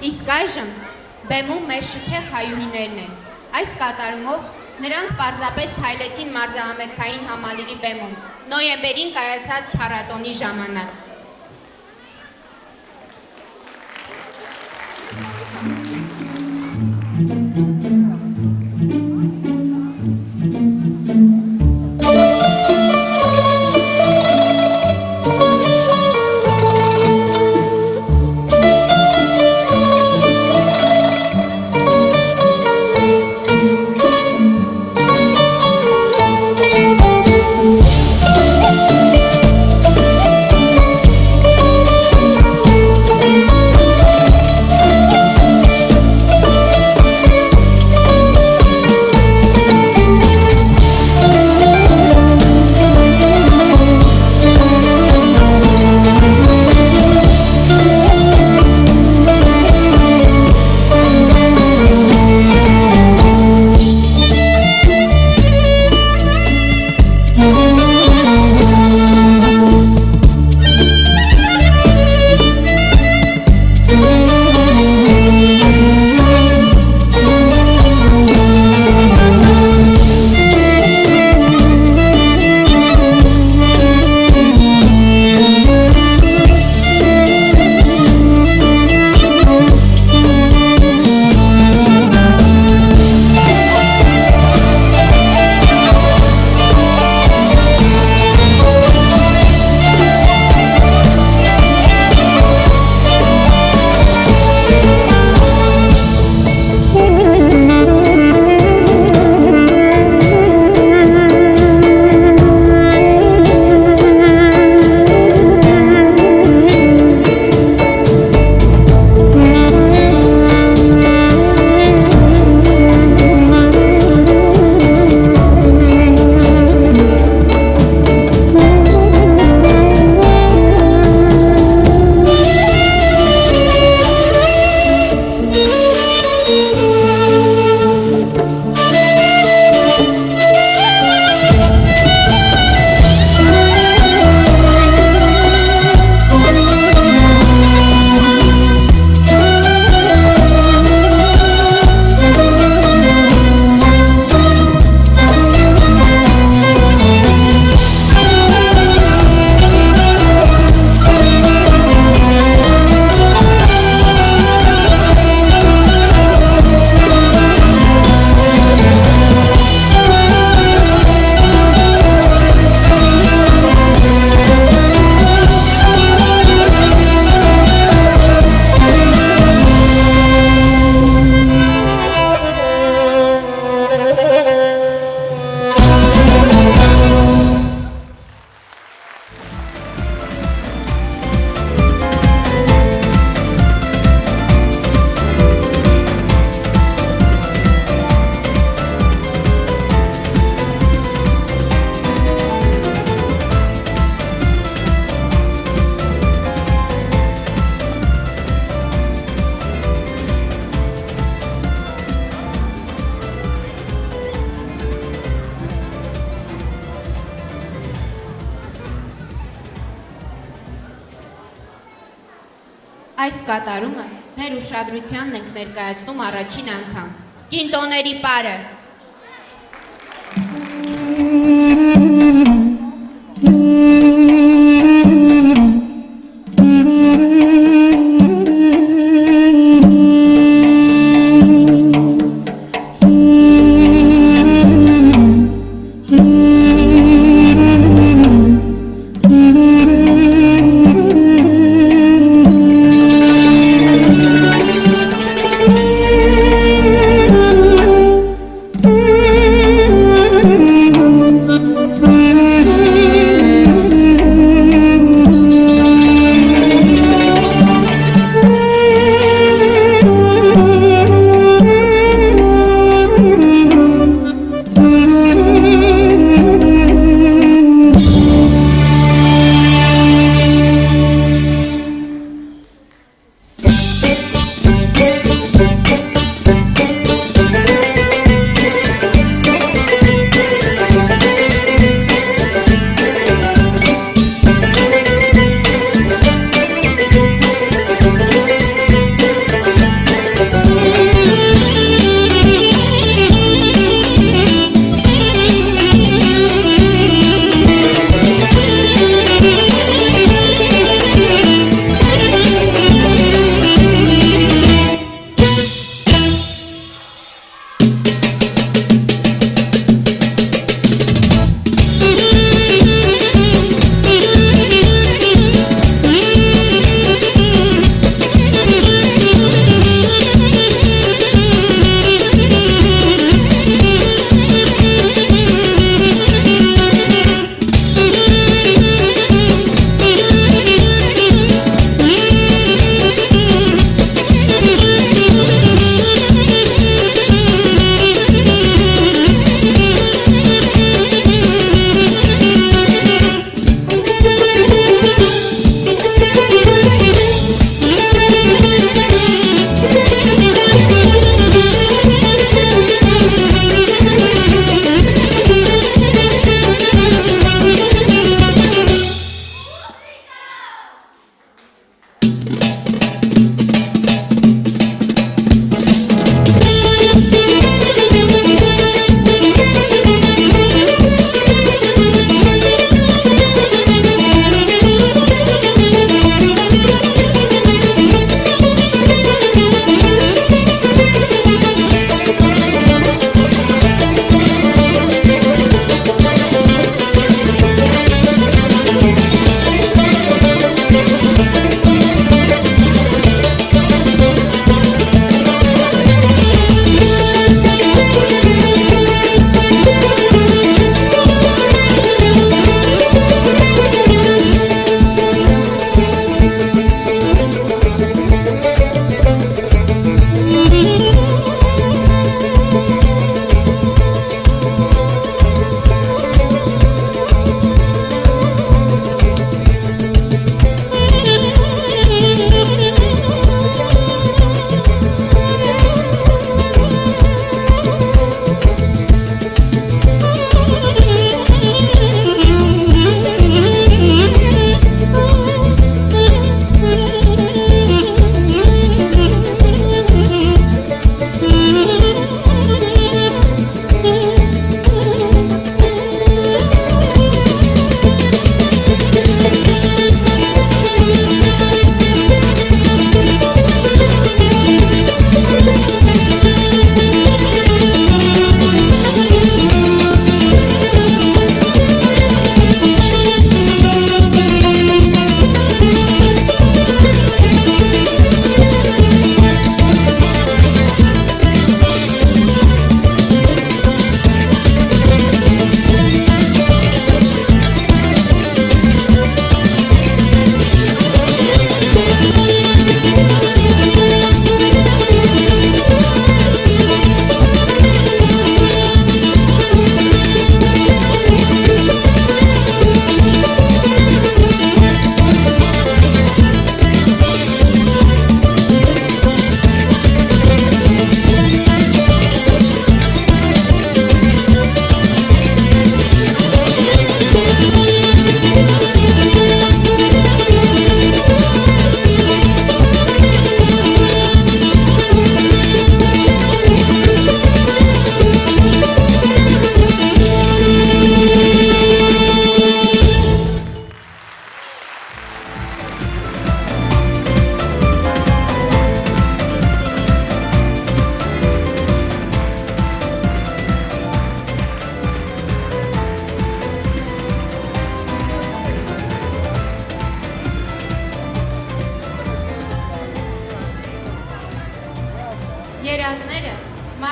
Իսկ այժմ բեմում մեր շքեղ հայուհիներն են։ Այս կատարումով նրանք պարզապես փայլեցին մարզահամերգային համալիրի բեմում, նոյեմբերին կայացած փառատոնի ժամանակ։ Այս կատարումը ձեր ուշադրությանն ենք ներկայացնում առաջին անգամ։ Կինտոների պարը։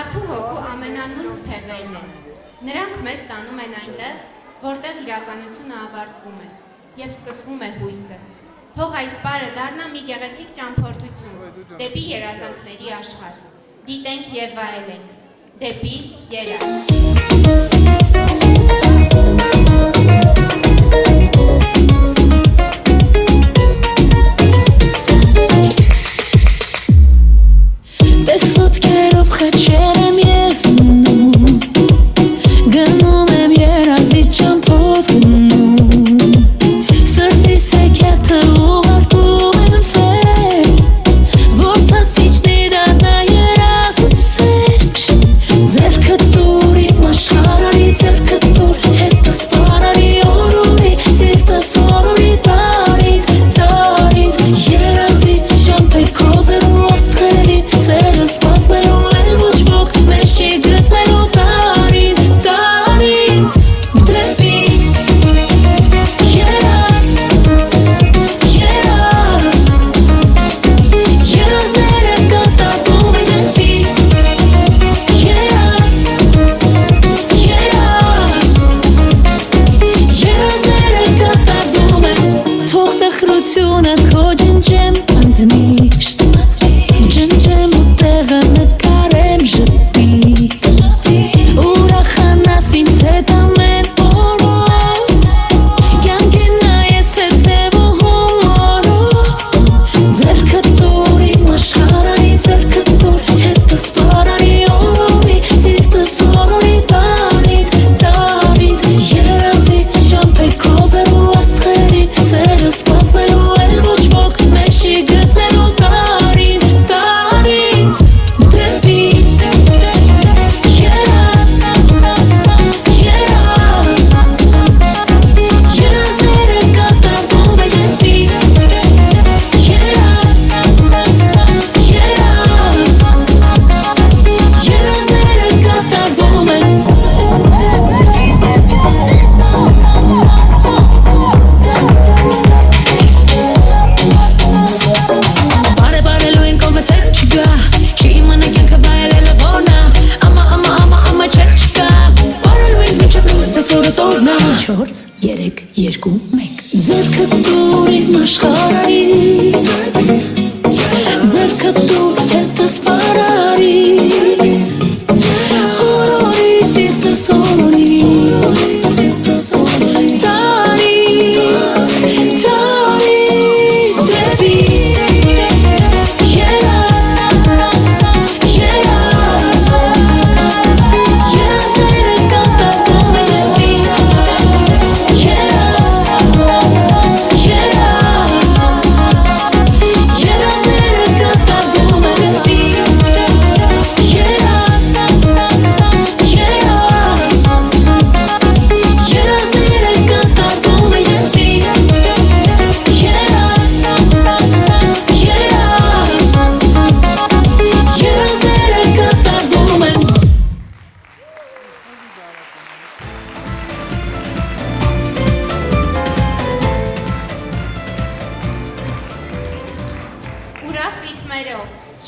մարդու հոգու ամենանուրբ թևերն են։ Նրանք մեզ տանում են այնտեղ, որտեղ իրականությունը ավարտվում է և սկսվում է հույսը։ Թող այս պարը դառնա մի գեղեցիկ ճամփորդություն դեպի երազանքների աշխարհ։ Դիտենք և վայելենք, դեպի երազ։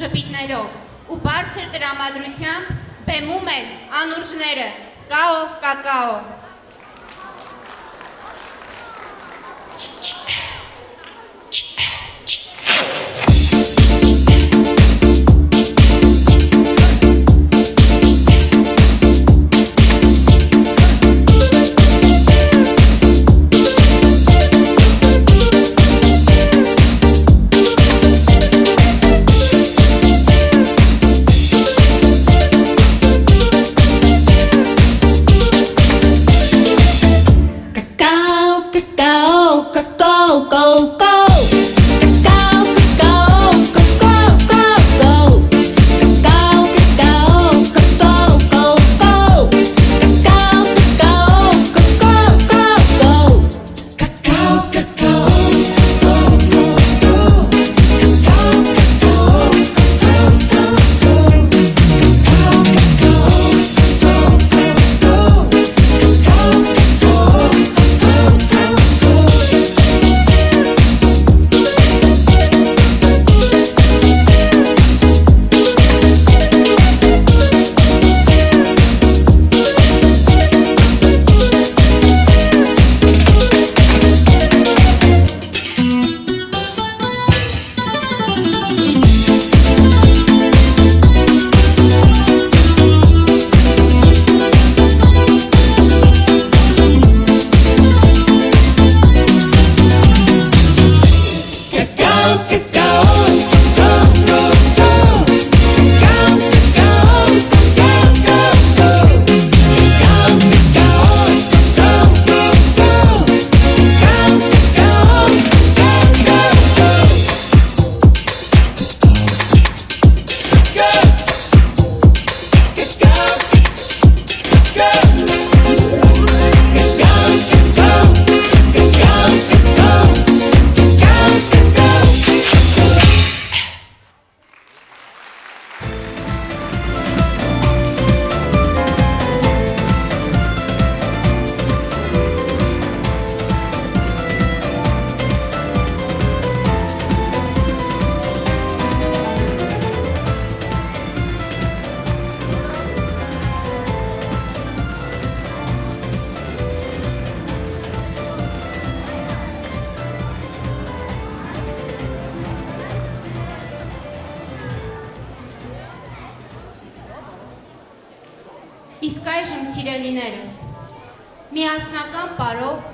ժպիտներով ու բարձր տրամադրությամբ բեմում են անուրջները Կաո Կակաո։ Cacao, Իսկ այժմ սիրելիներս, միասնական պարով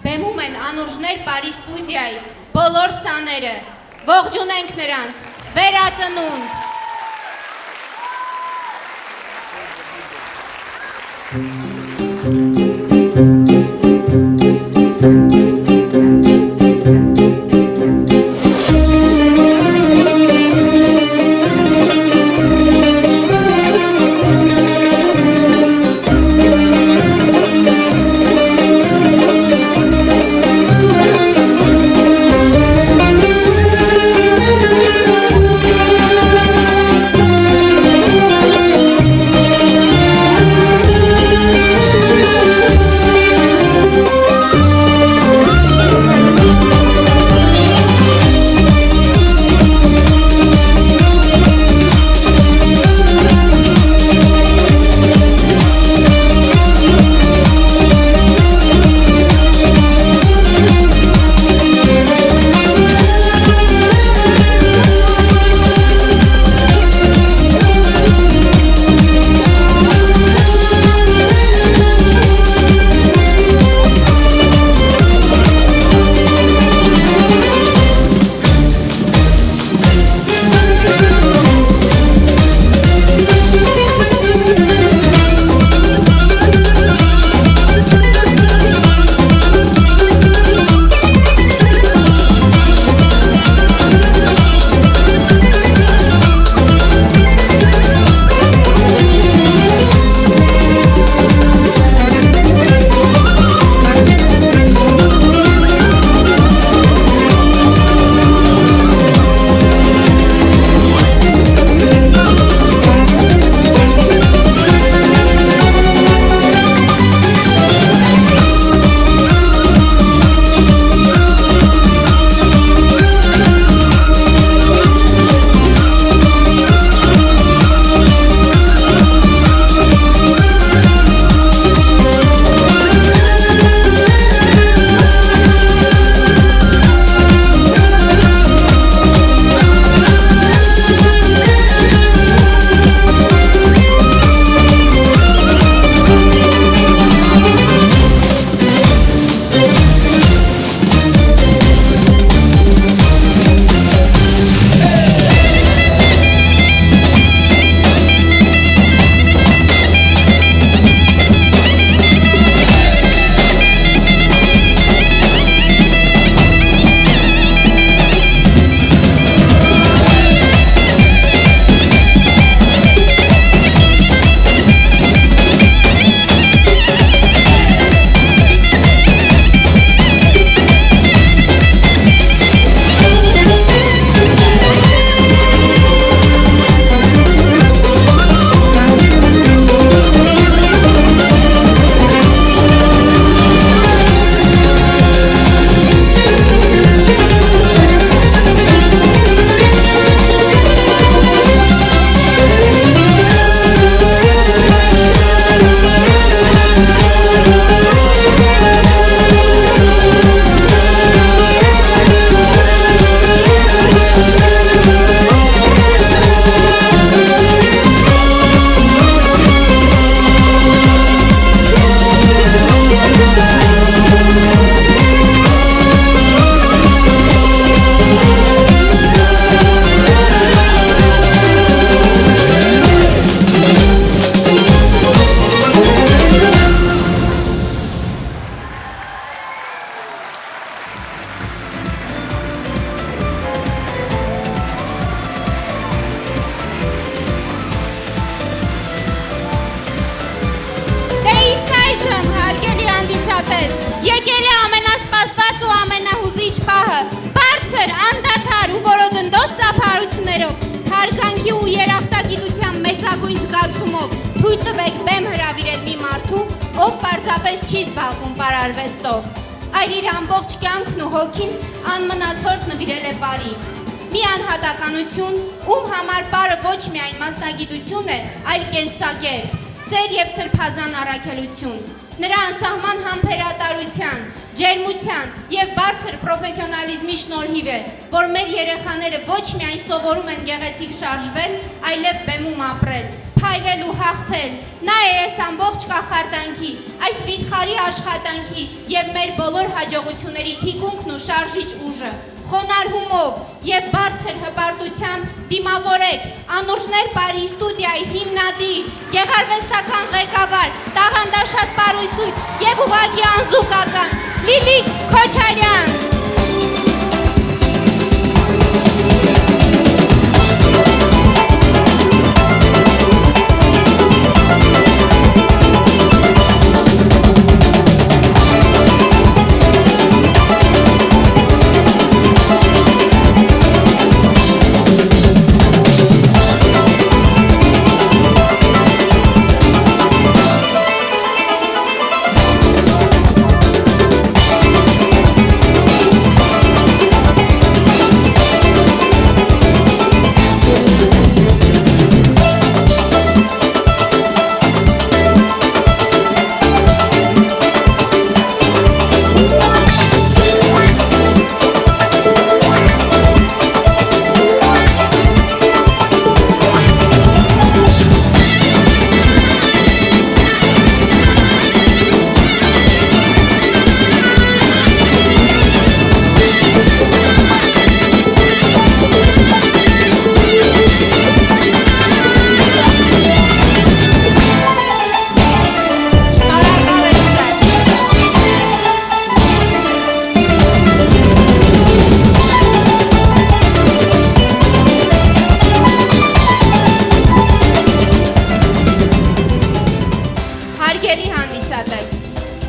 բեմում են Անուրջներ Պարի ստուդիայի բոլոր սաները, ողջունենք նրանց, վերածնունդ։ Եկել է ամենասպասված ու ամենահուզիչ պահը, բարձր, անդադար ու որոդնդոս ծափարություններով, հարգանքի ու երախտագիտության մեծագույն զգացումով թույլ տվեք բեմ հրավիրել մի մարդու, ով պարզապես չի զբաղվում պարարվեստով, այլ իր ամբողջ կյանքն ու հոգին անմնացորդ նվիրել է պարի։ Մի անհատականություն, ում համար պարը ոչ միայն մասնագիտություն է, այլ կենսակերպ, սեր և սրբազան առաքելություն։ Նրա անսահման համբերատարության, ջերմության և բարձր պրոֆեսիոնալիզմի շնորհիվ է, որ մեր երեխաները ոչ միայն սովորում են գեղեցիկ շարժվել, այլև բեմում ապրել, փայլել ու հաղթել։ Նա է այս ամբողջ կախարդանքի, այս վիթխարի աշխատանքի եւ մեր բոլոր հաջողությունների թիկունքն ու շարժիչ ուժը։ Խոնար հումով եւ բարձր հպարտությամբ դիմավորեք Անուրջներ Պարի ստուդիայի հիմնադիր, գեղարվեստական ղեկավար, տաղանդաշատ պարույցույթ եւ ուղղակի անզուգական Լիլիթ Քոչարյան։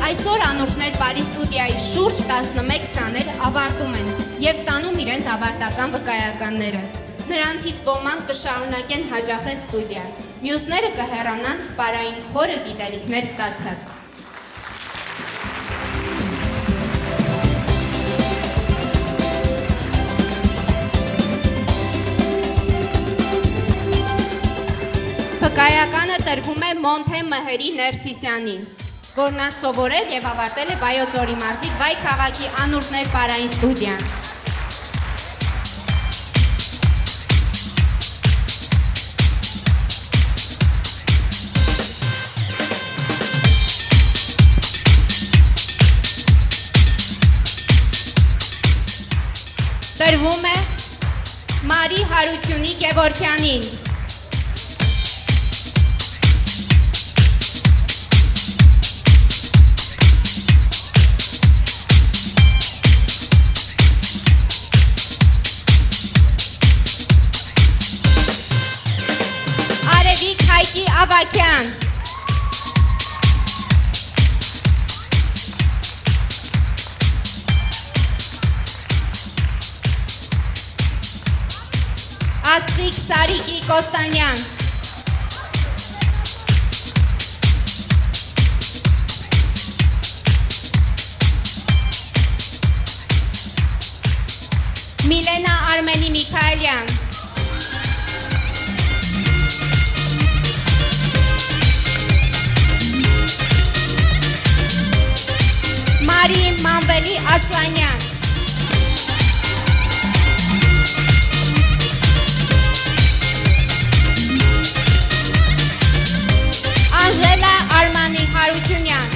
Այսօր Անուրջներ Պարի ստուդիայի շուրջ 11 սաներ ավարտում են եւ ստանում իրենց ավարտական վկայականները։ Նրանցից ոմանք կշարունակեն հաճախել ստուդիա, մյուսները կհեռանան պարային խորը գիտելիքներ ստացած։ Վկայականը տրվում է Մոնթե Մհերի Ներսիսյանին, որն նա սովորել եւ ավարտել է Վայոց Ձորի մարզի Վայ քաղաքի Անուրջներ Պարային ստուդիան։ Տրվում է Մարի Հարությունի Գևորգյանին։ Ավակյան Աստրիկ Սարիկի Կոստանյան Միլենա Արմենի Միքայելյան Մարի Մանվելի Ասլանյան Անժելա Արմանի Հարությունյան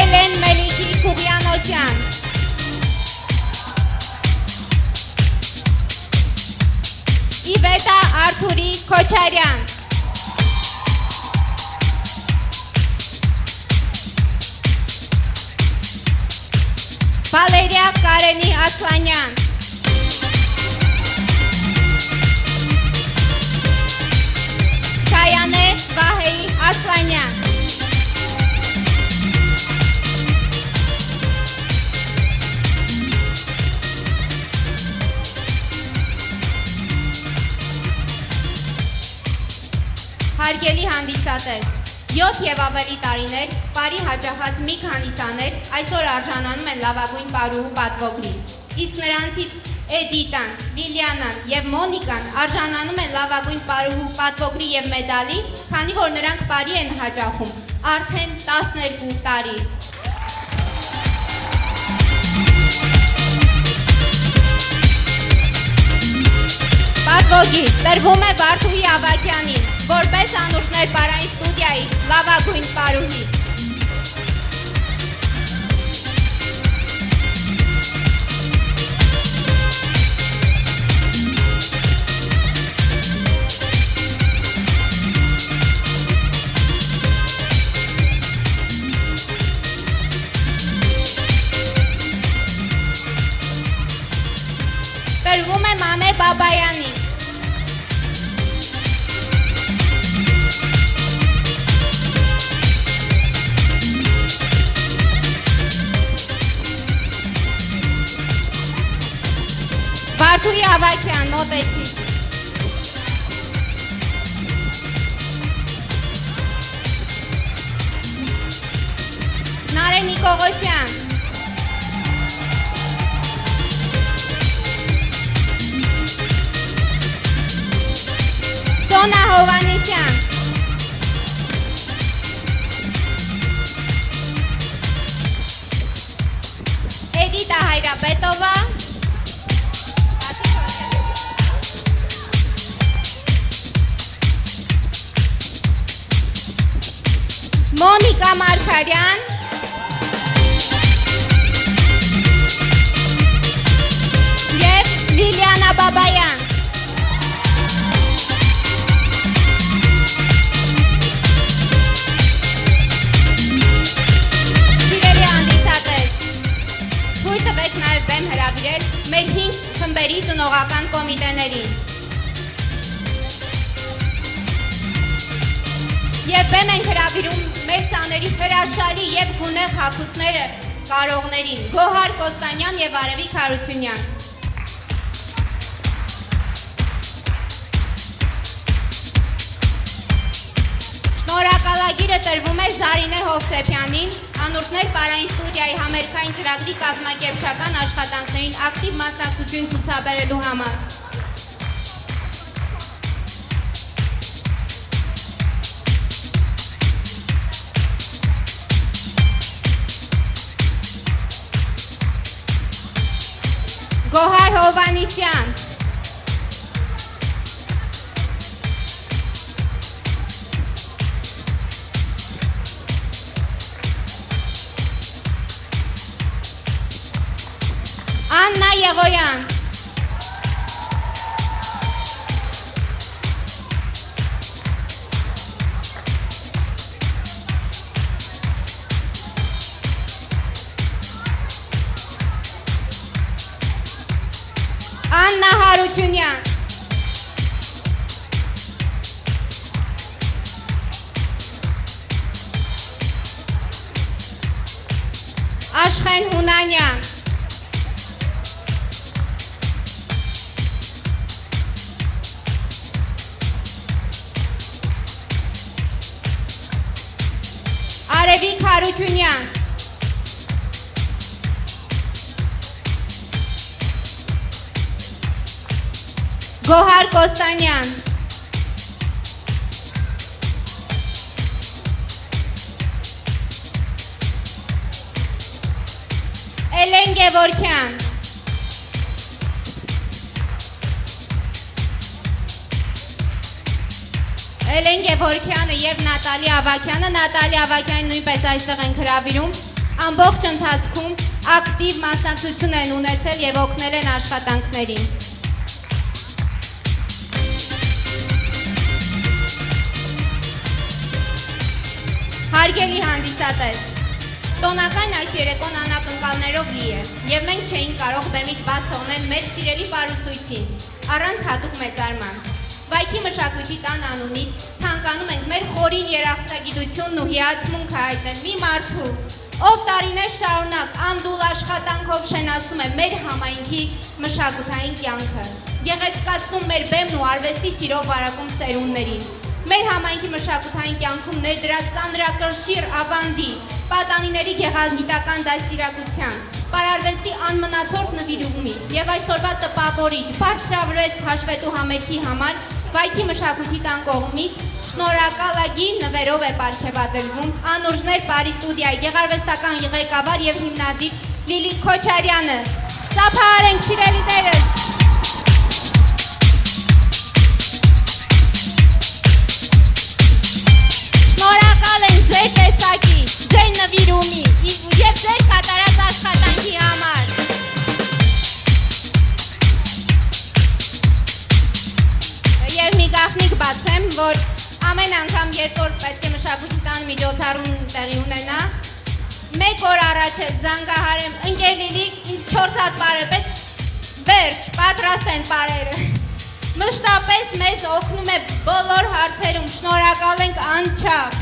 Էլեն Մելիքի Կուբյանոցյան Իվետա Արթուրի Քոչարյան Վալերիա Կարենի Ասլանյան Կայանե Վահեի Ասլանյան Հարգելի հանդիսատես, 7 եւ ավելի տարիներ Պարի հաճախած մի քանի սաներ այսօր արժանանում են լավագույն պարուհու պատվոգրի, իսկ նրանցից Էդիտան, Լիլիանան եւ Մոնիկան արժանանում են լավագույն պարուհու պատվոգրի եւ մեդալի, քանի որ նրանք Պարի են հաճախում արդեն 12 տարի։ գորգի տրվում է Վարդուհի Ավագյանին, որպես Անուշներ պարային ստուդիայի լավագույն պարուհի։ Տրվում է Մանե Բաբայանին։ Վարդուհի Ավագյան, մոտեցի։ Նարէ Նիկողոսյան։ Սոնա Հովանեսյան։ Էդիտա Հայրապետովա։ Մոնիկա Մարգարյան։ Եվ Լիլիանա Բաբայան։ Մեր 5 խմբերի ծնողական կոմիտեներին։ Եվ բեմ ենք հրավիրում մեր սաների հրաշալի և գունեղ հագուստները կարողներին՝ Գոհար Կոստանյան և Արևիկ Հարությունյան։ Շնորհակալագիրը տրվում է Զարինե Հովսեփյանին, Անուշներ պարային ստուդիայի համերգային ծրագրի կազմակերպչական աշխատանքներին ակտիվ մասնակցություն ցուցաբերելու համար։ Գոհար Հովանեսյան։ Աննա Եղոյան։ Աննա Հարությունյան։ Աշխեն Հունանյան։ Արևիկ Հարությունյան։ Գոհար Կոստանյան։ Էլեն Գևորքյան։ Էլեն Գևորքյանը և Նատալի Ավագյանը, Նատալի Ավագյանը նույնպես այստեղ են հրավիրում, ամբողջ ընթացքում ակտիվ մասնակցություն են ունեցել և օգնել են աշխատանքներին։ Հարգելի հանդիսատես, տոնական այս երեկոն անակնկալներով լի է, և մենք չէինք կարող բեմից բաց թողնել մեր սիրելի պարուսույցին, առանց հատուկ մեծարման։ Վայքի մշակույթի տան անունից ցանկանում ենք մեր խորին երախտագիտությունն ու հիացմունքը հայտնել մի մարդու, ով տարիներ շարունակ անդուլ աշխատանքով շենացնում է մեր համայնքի մշակութային կյանքը, գեղեցկացնում մեր բեմն ու արվեստի սիրով վարակում սերունդներին, մեր համայնքի մշակութային կյանքում ներդրած ծանրակշիռ ավանդի, պատանիների գեղագիտական դաստիարակության, պարարվեստի անմնացորդ նվիրումի և այսօրվա տպավորիչ բարձրավրեստ հաշվետու համերգի համար Վայքի մշակույթի տան կողմից շնորհակալագիր նվերով է պարգևատրվում Անուշներ պարի ստուդիայի գեղարվեստական ղեկավար և հիմնադիր Լիլիթ Քոչարյանը։ Ծափահարենք սիրելիներս։ գաղտնիք բացեմ, որ ամեն անգամ երբ որ պետք է մշակույթի տան միջոցառում տեղի ունենա, 1 օր առաջ էլ զանգահարեմ ընկեր Լիլիկ, ինձ 4 հատ պար է պետք, վերջ, պատրաստ են պարերը։ Մշտապես մեզ օգնում է բոլոր հարցերում, շնորհակալ ենք անչափ։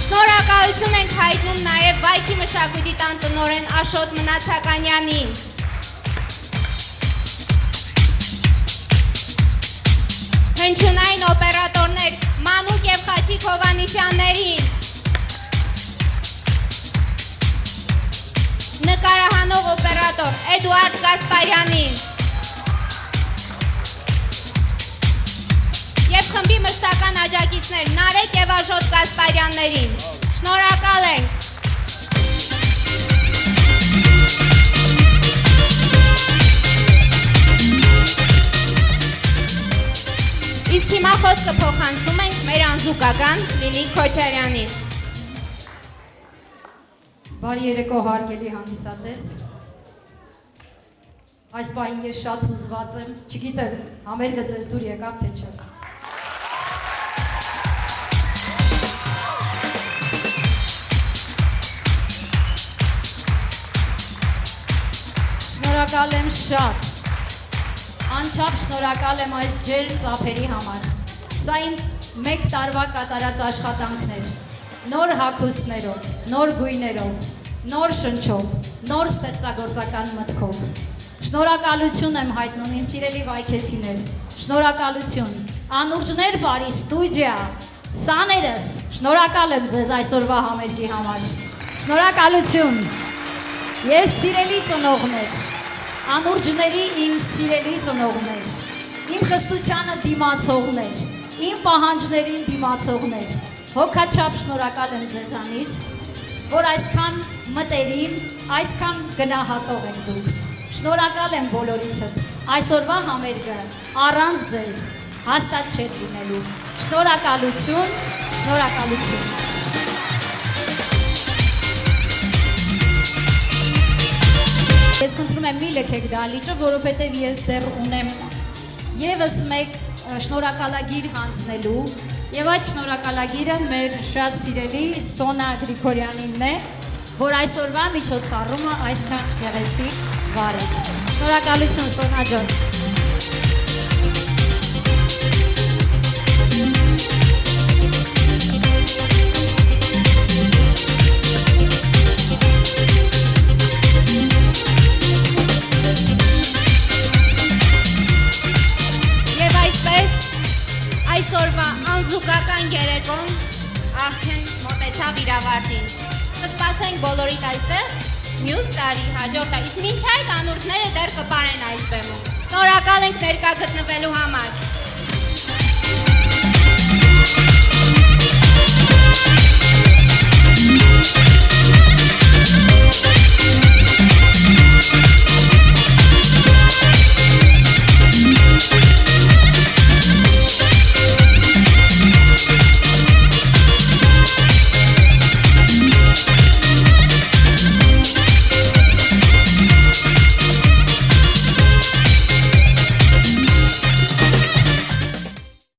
Շնորհակալություն ենք հայտնում նաև Վայքի մշակույթի տան տնօրեն Աշոտ Մնացականյանին։ Հնչյունային օպերատորներ Մանուկ և Խաչիկ Հովհաննիսյաններին, նկարահանող օպերատոր Էդուարդ Գասպարյանին և խմբի մշտական աջակիցներ Նարեկ և Աշոտ Գասպարյաններին։ Շնորհակալ ենք։ Իսկ հիմա խոսքը փոխանցում ենք մեր անզուգական Լիլիկ Քոչարյանին։ Բարի երեկո հարգելի հանդիսատես։ Այս պահին ես շատ հուզված եմ, չգիտեմ, համերգը ձեզ դուր եկավ թե չէ։ Շնորհակալ եմ շատ։ Անչափ շնորհակալ եմ այս ջերմ ծափերի համար։ Սա իմ 1 տարվա կատարած աշխատանքն էր։ Նոր հագուստներով, նոր գույներով, նոր շնչով, նոր ստեղծագործական մտքով։ Շնորհակալություն եմ հայտնում իմ սիրելի վայքեցիներ։ Շնորհակալություն։ Անուրջներ բարի ստուդիա, սաներս, շնորհակալ եմ ձեզ այսօրվա համերգի համար։ Շնորհակալություն։ Եվ սիրելի ծնողներ, անուրջների իմ սիրելի ծնողներ, իմ խստությանը դիմացողներ, իմ պահանջներին դիմացողներ, հոգաչափ շնորհակալ եմ ձեզանից, որ այսքան մտերիմ, այսքան գնահատող եք դուք։ Շնորհակալ եմ բոլորիցդ, այսօրվա համերգը առանց ձեզ հաստատ չէր լինելու։ Շնորհակալություն, շնորհակալություն։ Ես խնդրում եմ մի լքեք դահլիճը, որովհետև ես դեռ ունեմ ևս մեկ շնորհակալագիր հանձնելու, եւ այդ շնորհակալագիրը մեր շատ սիրելի Սոնա Գրիգորյանինն է, որ այսօրվա միջոցառումը այսքան գեղեցիկ վարեց։ Շնորհակալություն Սոնա ջան։ Այսօրվա անզուգական երեկոն արդեն մոտեցավ իր ավարտին։ Կսպասենք բոլորիդ այստեղ մյուս տարի, հաջորդ տարի, իսկ մինչ այդ անուրջները դեռ կպարեն այս բեմում։ Շնորհակալ ենք ներկա գտնվելու համար։